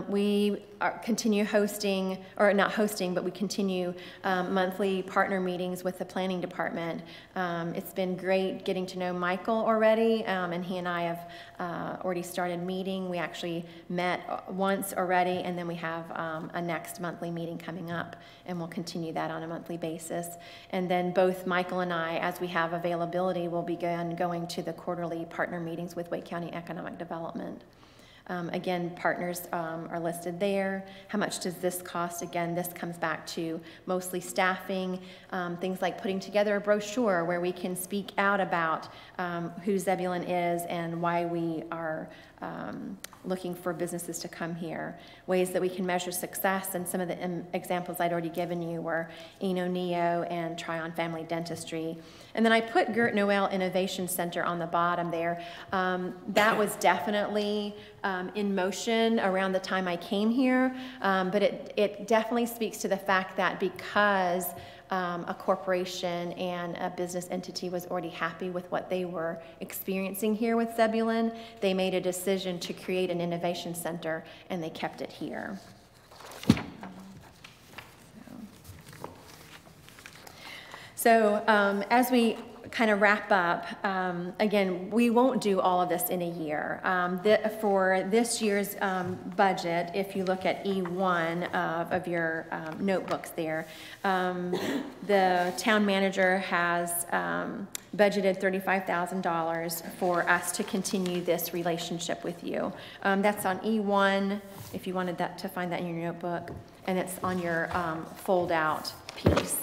We continue hosting, or not hosting, but we continue monthly partner meetings with the planning department. It's been great getting to know Michael already, and he and I have already started meeting. We actually met once already, and then we have a next monthly meeting coming up, and we'll continue that on a monthly basis. And then both Michael and I, as we have availability, will begin going to the quarterly partner meetings with Wake County Economic Development. Again, partners are listed there. How much does this cost? Again, this comes back to mostly staffing, things like putting together a brochure where we can speak out about who Zebulon is and why we are looking for businesses to come here. Ways that we can measure success, and some of the examples I'd already given you were Eno Neo and Tryon Family Dentistry. And then I put Gert Noel Innovation Center on the bottom there. That was definitely in motion around the time I came here, but it definitely speaks to the fact that because a corporation and a business entity was already happy with what they were experiencing here with Zebulon, they made a decision to create an innovation center, and they kept it here. So as we kind of wrap up, again, we won't do all of this in a year. For this year's budget, if you look at E1 of your notebooks there, the town manager has budgeted $35,000 for us to continue this relationship with you. That's on E1, if you wanted that to find that in your notebook, and it's on your fold-out piece.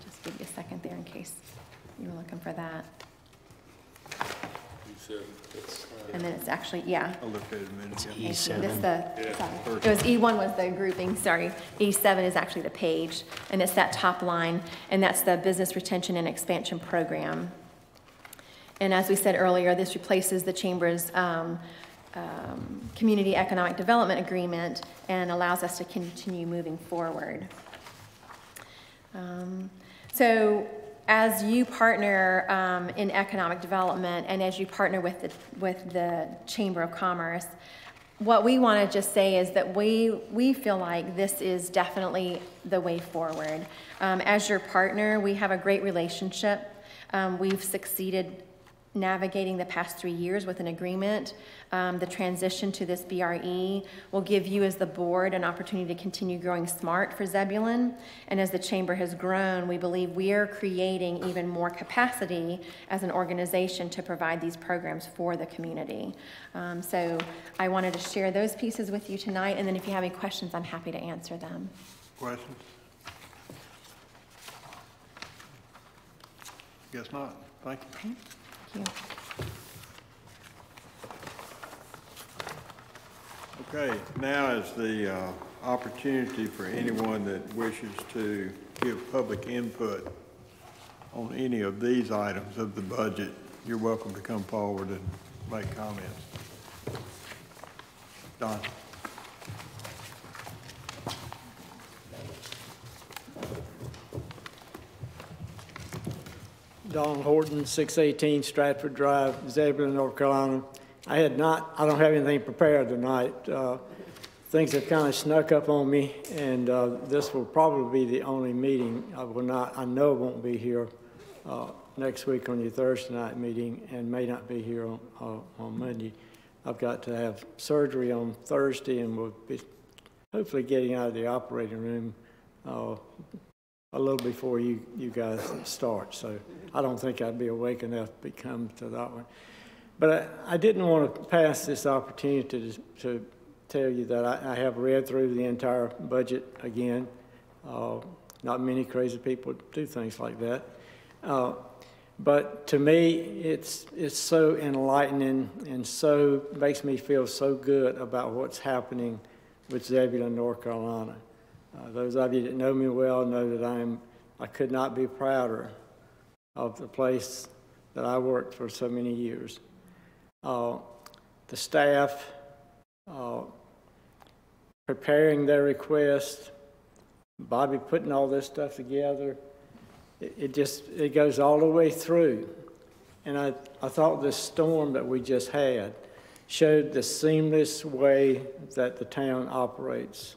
Just give you a second there in case you were looking for that. And then it's actually, yeah. I looked at it a minute ago. E7. Sorry. It was E1 was the grouping, sorry. E7 is actually the page, and it's that top line, and that's the Business Retention and Expansion Program. And as we said earlier, this replaces the Chamber's Community Economic Development Agreement and allows us to continue moving forward. So as you partner in economic development, and as you partner with the Chamber of Commerce, what we want to just say is that we feel like this is definitely the way forward. As your partner, we have a great relationship. We've succeeded navigating the past 3 years with an agreement. The transition to this BRE will give you as the board an opportunity to continue growing smart for Zebulon. And as the chamber has grown, we believe we are creating even more capacity as an organization to provide these programs for the community. So I wanted to share those pieces with you tonight, and then if you have any questions, I'm happy to answer them. Questions? Guess not. Thank you. Okay. Thank you. Okay, now is the opportunity for anyone that wishes to give public input on any of these items of the budget. You're welcome to come forward and make comments. Don. Don Horton, 618 Stratford Drive, Zebulon, North Carolina. I don't have anything prepared tonight. Things have kind of snuck up on me, and this will probably be the only meeting. I know won't be here next week on your Thursday night meeting, and may not be here on Monday. I've got to have surgery on Thursday, and we'll be hopefully getting out of the operating room a little before you guys start. So I don't think I'd be awake enough to come to that one. But I didn't want to pass this opportunity to tell you that I have read through the entire budget again. Not many crazy people do things like that. But to me, it's so enlightening and so makes me feel so good about what's happening with Zebulon, North Carolina. Those of you that know me well know that I could not be prouder of the place that I worked for so many years. The staff preparing their request, Bobby putting all this stuff together, it goes all the way through. And I thought this storm that we just had showed the seamless way that the town operates.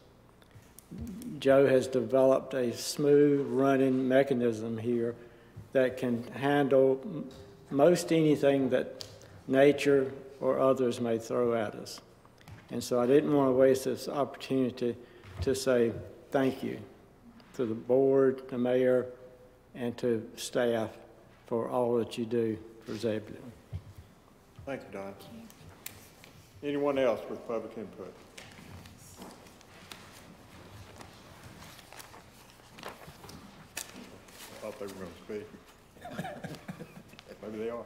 Joe has developed a smooth running mechanism here that can handle most anything that nature or others may throw at us. And so I didn't want to waste this opportunity to say thank you to the board, the mayor, and to staff for all that you do for Zebulon. Thank you, Don. Anyone else with public input? I thought they were going to speak. Maybe they are.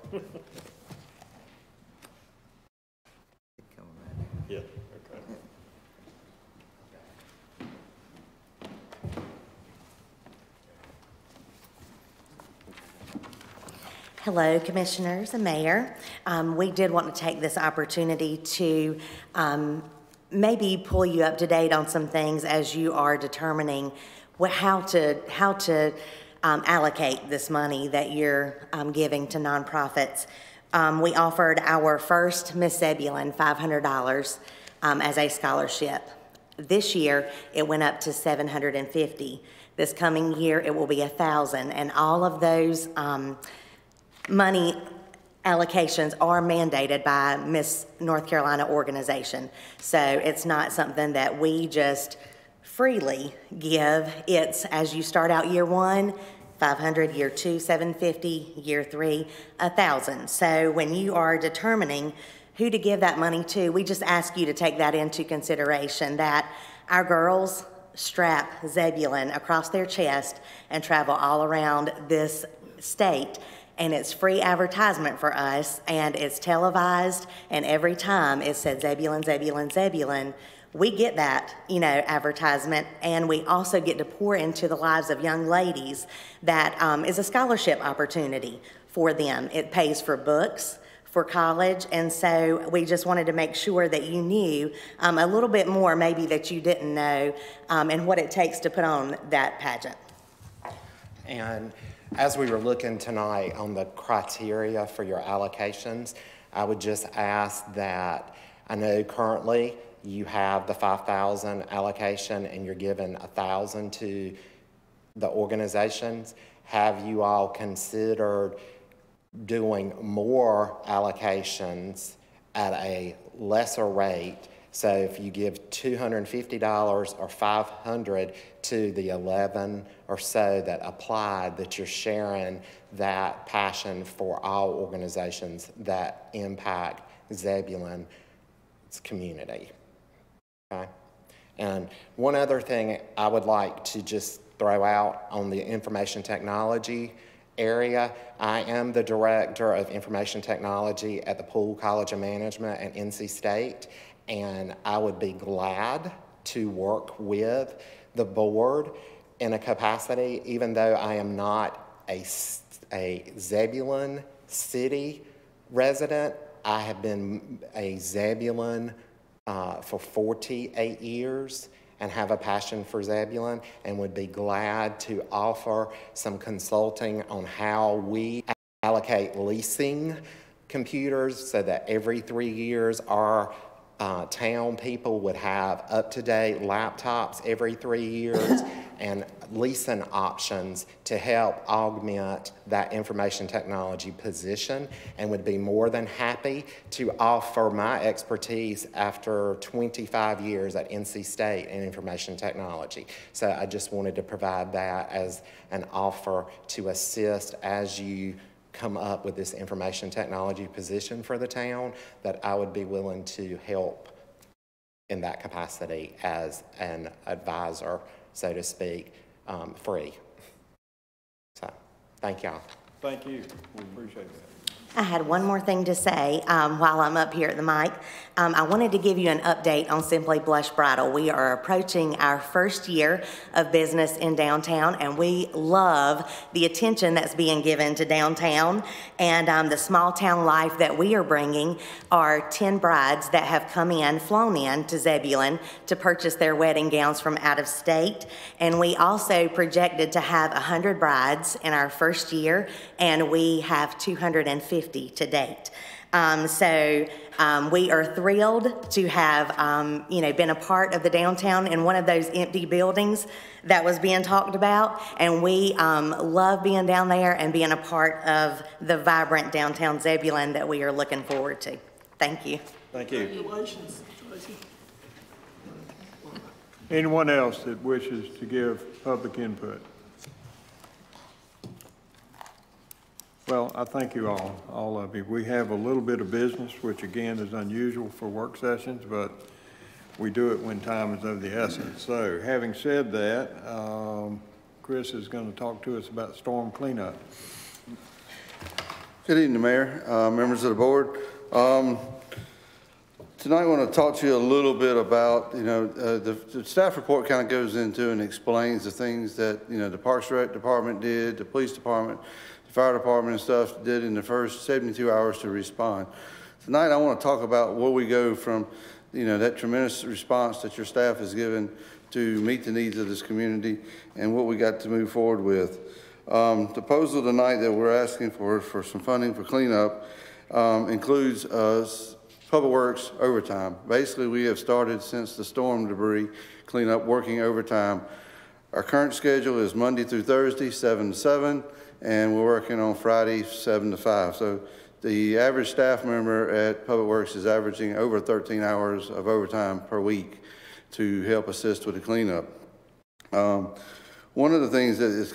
Yeah, okay. Hello, Commissioners and Mayor. We did want to take this opportunity to maybe pull you up to date on some things as you are determining how to allocate this money that you're giving to nonprofits. We offered our first Miss Zebulon $500 as a scholarship. This year, it went up to $750. This coming year, it will be $1,000, and all of those money allocations are mandated by Miss North Carolina organization. So it's not something that we just freely give. It's as you start out year one, 500, year two, 750, year three, 1,000. So when you are determining who to give that money to, we just ask you to take that into consideration, that our girls strap Zebulon across their chest and travel all around this state. And it's free advertisement for us, and it's televised, and every time it said Zebulon, Zebulon, Zebulon, we get that, advertisement, and we also get to pour into the lives of young ladies. That is a scholarship opportunity for them. It pays for books, for college, and so we just wanted to make sure that you knew a little bit more maybe that you didn't know, and what it takes to put on that pageant. And as we were looking tonight on the criteria for your allocations, I would just ask that, I know currently you have the 5,000 allocation and you're giving 1,000 to the organizations. Have you all considered doing more allocations at a lesser rate? So if you give $250 or $500 to the 11 or so that applied, that you're sharing that passion for all organizations that impact Zebulon's community. Okay? And one other thing I would like to just throw out on the information technology area. I am the Director of Information Technology at the Poole College of Management at NC State, and I would be glad to work with the board in a capacity, even though I am not a Zebulon city resident. I have been a Zebulon for 48 years and have a passion for Zebulon, and would be glad to offer some consulting on how we allocate leasing computers so that every 3 years our town people would have up-to-date laptops every 3 years and leasing options to help augment that information technology position, and would be more than happy to offer my expertise after 25 years at NC State in information technology. So I just wanted to provide that as an offer to assist as you come up with this information technology position for the town, that I would be willing to help in that capacity as an advisor, so to speak, free. So, thank y'all. Thank you. We appreciate that. I had one more thing to say while I'm up here at the mic. I wanted to give you an update on Simply Blush Bridal. We are approaching our first year of business in downtown, and we love the attention that's being given to downtown and the small town life that we are bringing. Are 10 brides that have flown in to Zebulon to purchase their wedding gowns from out of state. And we also projected to have 100 brides in our first year, and we have 250 150 to date. We are thrilled to have, been a part of the downtown in one of those empty buildings that was being talked about. And we love being down there and being a part of the vibrant downtown Zebulon that we are looking forward to. Thank you. Thank you. Congratulations, Tracy. Anyone else that wishes to give public input? Well, I thank you all of you. We have a little bit of business, which again is unusual for work sessions, but we do it when time is of the essence. So having said that, Chris is going to talk to us about storm cleanup. Good evening, Mayor, members of the board. Tonight I want to talk to you a little bit about, the staff report kind of goes into and explains the things that, the Parks Rec Department did, the police department, the fire department and stuff did in the first 72 hours to respond. Tonight I want to talk about where we go from, that tremendous response that your staff has given to meet the needs of this community and what we got to move forward with. The proposal tonight that we're asking for some funding for cleanup includes Public Works overtime. Basically, we have started since the storm debris cleanup working overtime. Our current schedule is Monday through Thursday, 7 to 7, and we're working on Friday, 7 to 5. So the average staff member at Public Works is averaging over 13 hours of overtime per week to help assist with the cleanup. One of the things that is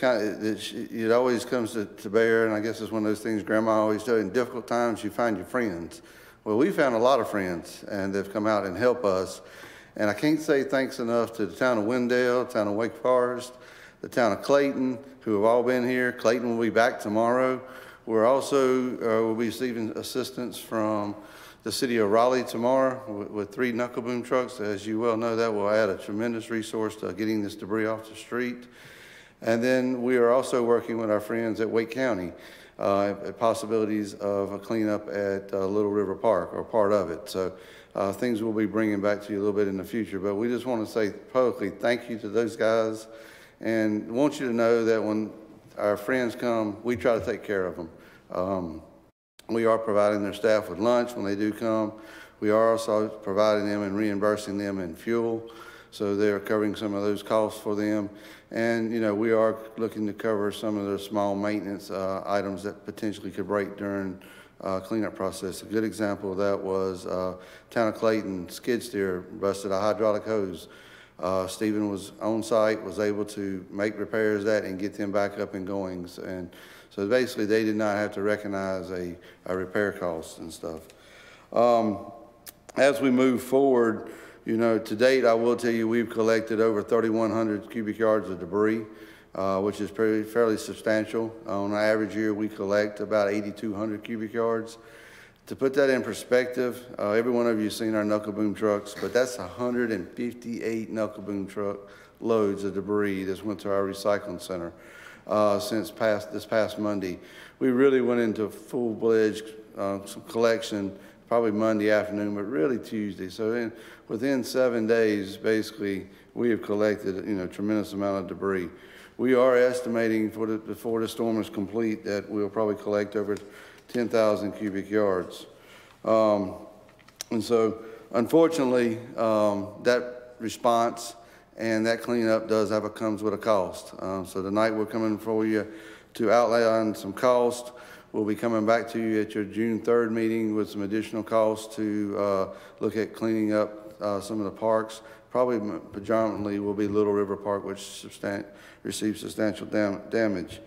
it always comes to bear, and I guess it's one of those things Grandma always told you, in difficult times you find your friends. Well, we found a lot of friends, and they've come out and helped us. And I can't say thanks enough to the town of Wendell, town of Wake Forest, the town of Clayton, who have all been here. Clayton will be back tomorrow. We're also will be receiving assistance from the city of Raleigh tomorrow with 3 knuckle boom trucks. As you well know, that will add a tremendous resource to getting this debris off the street. And then we are also working with our friends at Wake County. Possibilities of a cleanup at Little River Park, or part of it. So things we'll be bringing back to you a little bit in the future. But we just want to say publicly thank you to those guys, and want you to know that when our friends come, we try to take care of them. We are providing their staff with lunch when they do come. We are also providing them and reimbursing them in fuel. So they're covering some of those costs for them. And, we are looking to cover some of the small maintenance items that potentially could break during cleanup process. A good example of that was town of Clayton skid steer busted a hydraulic hose. Stephen was on site, was able to make repairs that and get them back up and going. And so basically they did not have to recognize a repair cost and stuff. As we move forward, to date, I will tell you we've collected over 3,100 cubic yards of debris, which is fairly substantial. On an average year, we collect about 8,200 cubic yards. To put that in perspective, every one of you has seen our knuckle boom trucks, but that's 158 knuckle boom truck loads of debris that's went to our recycling center since this past Monday. We really went into full-fledged collection probably Monday afternoon, but really Tuesday. So within 7 days, basically, we have collected, a tremendous amount of debris. We are estimating before the storm is complete that we'll probably collect over 10,000 cubic yards. And so, unfortunately, that response and that cleanup comes with a cost. So tonight we're coming for you to outline some cost. We'll be coming back to you at your June 3rd meeting with some additional costs to look at cleaning up some of the parks. Probably predominantly will be Little River Park, which received substantial damage.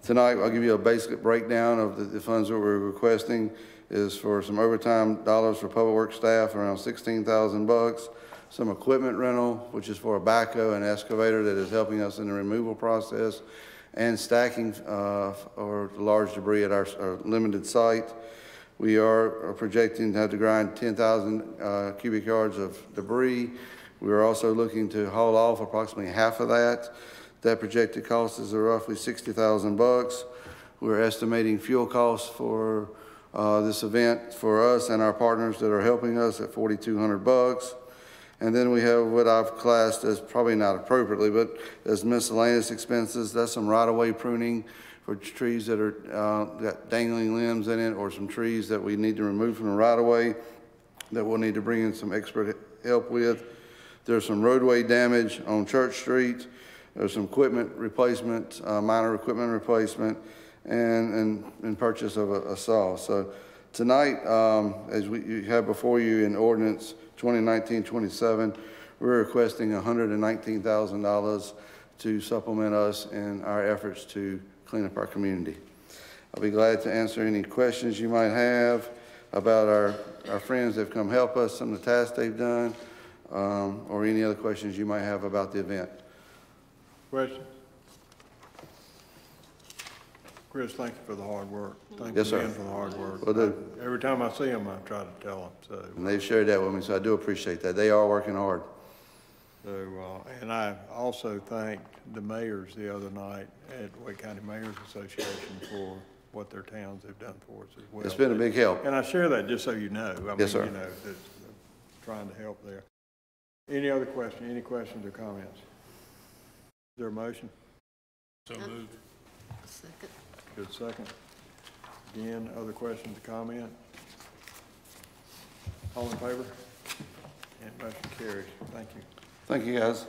Tonight, I'll give you a basic breakdown of the funds that we're requesting. Is for some overtime dollars for public works staff, around $16,000. Some equipment rental, which is for a backhoe and excavator that is helping us in the removal process, and stacking or large debris at our limited site. We are projecting to have to grind 10,000 cubic yards of debris. We are also looking to haul off approximately half of that. That projected cost is roughly $60,000. We're estimating fuel costs for this event for us and our partners that are helping us at $4,200. And then we have what I've classed as probably not appropriately, but as miscellaneous expenses. That's some right-of-way pruning for trees that are got dangling limbs in it, or some trees that we need to remove from the right-of-way that we'll need to bring in some expert help with. There's some roadway damage on Church Street. There's some equipment replacement, minor equipment replacement, and purchase of a saw. So tonight, as you have before you in ordinance 2019-27, we're requesting $119,000 to supplement us in our efforts to clean up our community. I'll be glad to answer any questions you might have about our friends that have come help us, some of the tasks they've done, or any other questions you might have about the event. Questions? Chris, thank you for the hard work. Thank Yes, you sir. again for the hard work. Will do. Every time I see them, I try to tell them. So, And they've shared that with me, so I do appreciate that. They are working hard. And I also thanked the mayors the other night at Wake County Mayors Association for what their towns have done for us as well. It's been a big help. And I share that just so you know. I mean, Yes, sir. You know, that trying to help there. Any other question? Any questions or comments? Is there a motion? So moved. Second. Good second. Again, other questions or comment? All in favor? And motion carries. Thank you. Thank you, guys.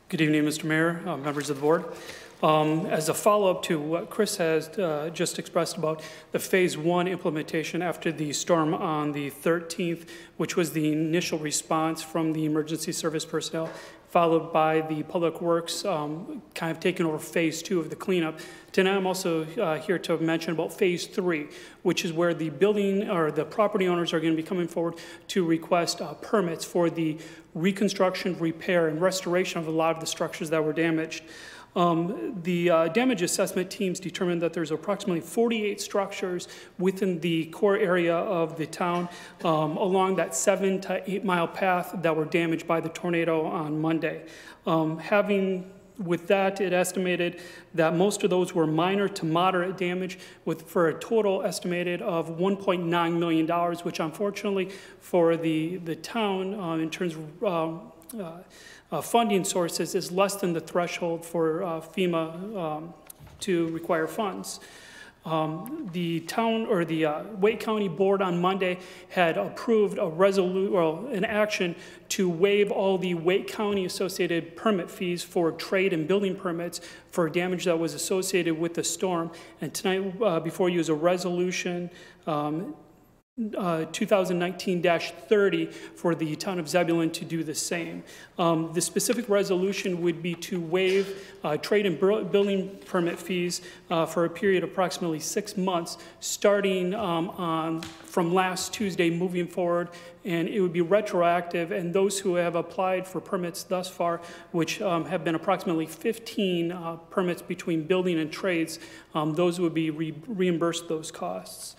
Good evening, Mr. Mayor, members of the board. As a follow-up to what Chris has just expressed about the Phase 1 implementation after the storm on the 13th, which was the initial response from the emergency service personnel, followed by the Public Works kind of taking over Phase 2 of the cleanup. Tonight I'm also here to mention about Phase 3, which is where the building or the property owners are going to be coming forward to request permits for the reconstruction, repair, and restoration of a lot of the structures that were damaged. The damage assessment teams determined that there's approximately 48 structures within the core area of the town along that 7 to 8 mile path that were damaged by the tornado on Monday. With that, it estimated that most of those were minor to moderate damage for a total estimated of $1.9 million, which unfortunately for the town in terms of funding sources is less than the threshold for FEMA to require funds. The town or the Wake County Board on Monday had approved an action to waive all the Wake County associated permit fees for trade and building permits for damage that was associated with the storm. And tonight before you is a resolution 2019-30 for the town of Zebulun to do the same. The specific resolution would be to waive trade and building permit fees for a period of approximately 6 months, starting from last Tuesday moving forward, and it would be retroactive, and those who have applied for permits thus far, which have been approximately 15 permits between building and trades, those would be reimbursed those costs.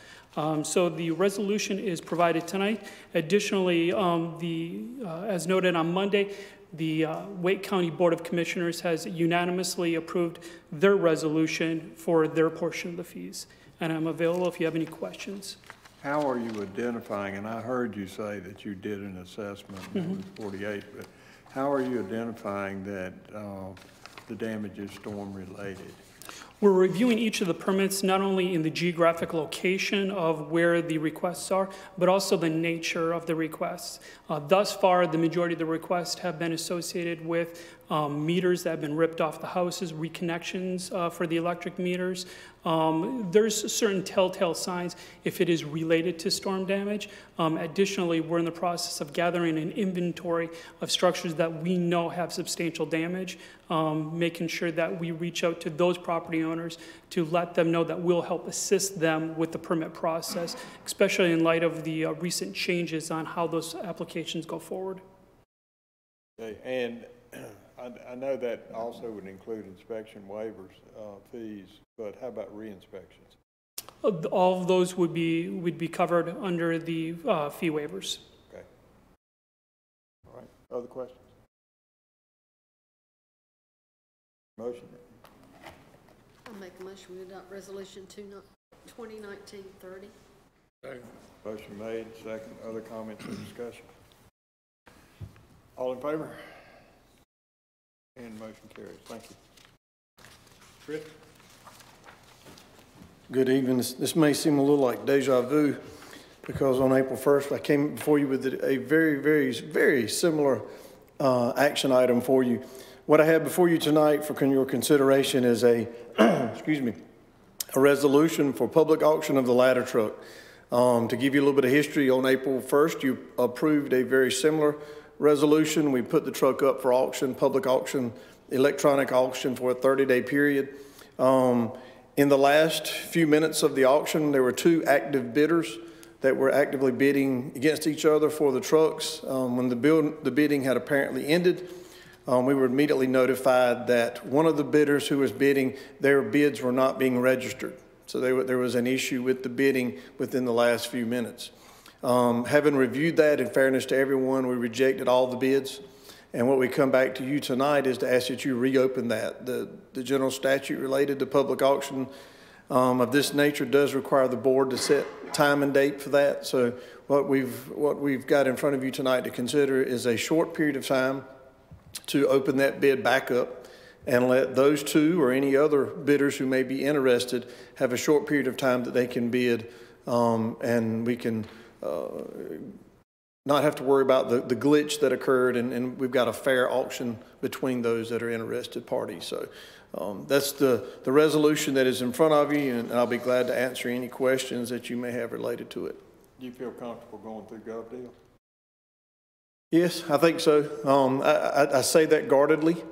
So the resolution is provided tonight. Additionally, as noted on Monday, the Wake County Board of Commissioners has unanimously approved their resolution for their portion of the fees. And I'm available if you have any questions. How are you identifying, and I heard you say that you did an assessment, it was 48, but how are you identifying that the damage is storm related? We're reviewing each of the permits, not only in the geographic location of where the requests are, but also the nature of the requests. Thus far, the majority of the requests have been associated with meters that have been ripped off the houses, reconnections for the electric meters. There's certain telltale signs if it is related to storm damage. Additionally, we're in the process of gathering an inventory of structures that we know have substantial damage, making sure that we reach out to those property owners to let them know that we'll help assist them with the permit process, especially in light of the recent changes on how those applications go forward. Okay, and I know that also would include inspection waivers, fees, but how about re-inspections? All of those would be covered under the fee waivers. Okay. All right. Other questions? Make a motion, we adopt resolution 2019-30. Second. Motion made, second. Other comments or discussion? All in favor? And motion carries. Thank you. Chris? Good evening. This may seem a little like deja vu because on April 1st, I came before you with a very, very, very similar action item for you. What I have before you tonight for your consideration is a, excuse me, a resolution for public auction of the ladder truck. To give you a little bit of history, on April 1st, you approved a very similar resolution. We put the truck up for auction, public auction, electronic auction for a 30-day period. In the last few minutes of the auction, there were 2 active bidders that were actively bidding against each other for the trucks. When the bidding had apparently ended, we were immediately notified that one of the bidders who was bidding, their bids were not being registered. So there was an issue with the bidding within the last few minutes. Having reviewed that, in fairness to everyone, we rejected all the bids. And what we come back to you tonight is to ask that you reopen that. The general statute related to public auction of this nature does require the board to set time and date for that. So what we've got in front of you tonight to consider is a short period of time to open that bid back up and let those 2 or any other bidders who may be interested have a short period of time that they can bid, and we can not have to worry about the glitch that occurred, and we've got a fair auction between those that are interested parties. So that's the resolution that is in front of you, and I'll be glad to answer any questions that you may have related to it. Do you feel comfortable going through GovDeal? Yes, I think so. I say that guardedly.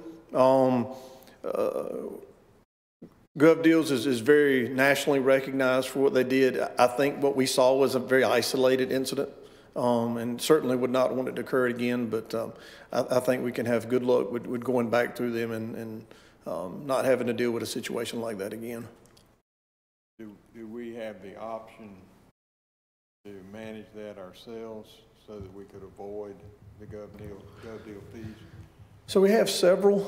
GovDeals is very nationally recognized for what they did. I think what we saw was a very isolated incident, and certainly would not want it to occur again, but I think we can have good luck with going back through them and not having to deal with a situation like that again. Do we have the option to manage that ourselves so that we could avoid the GovDeal fees? So we have several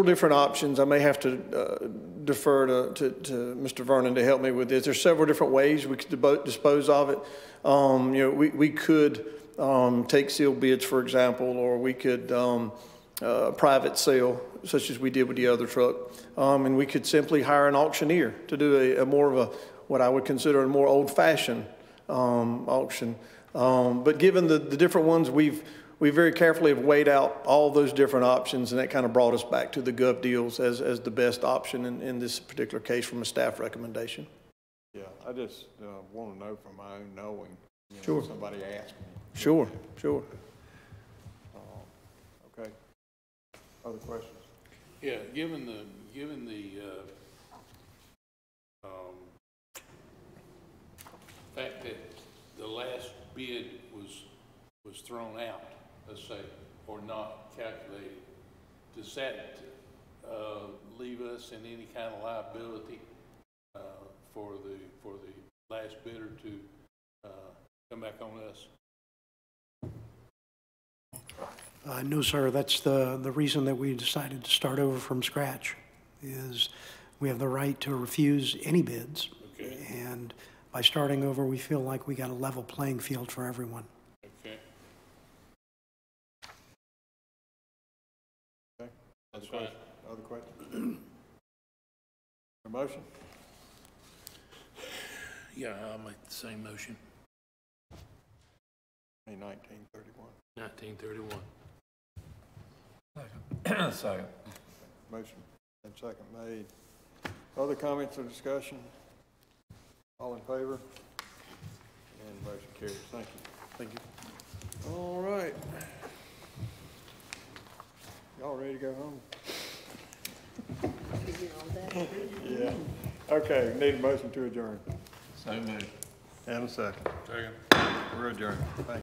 different options. I may have to defer to Mr. Vernon to help me with this. There's several different ways we could dispose of it. We could take sealed bids, for example, or we could private sale, such as we did with the other truck, and we could simply hire an auctioneer to do a more of a what I would consider a more old-fashioned auction. But given the different ones, we very carefully have weighed out all those different options, and that kind of brought us back to the GovDeals as the best option in this particular case from a staff recommendation. Yeah, I just want to know from my own knowing. Sure. Somebody asked me. Sure. Okay. Other questions? Yeah, given the fact that the last bid was thrown out, let's say, or not calculated, does that leave us in any kind of liability for the last bidder to come back on us? No, sir. That's the reason that we decided to start over from scratch. Is we have the right to refuse any bids, okay. And by starting over, we feel like we got a level playing field for everyone. Okay. Okay. Other questions? Other questions? A motion? Yeah, I'll make the same motion. 1931. 1931. Second. Motion and second made. Other comments or discussion? All in favor? And motion carries. Thank you. Thank you. All right. Y'all ready to go home? Yeah. Okay, need a motion to adjourn. So moved. And a second. Second. We're adjourned. Thank you.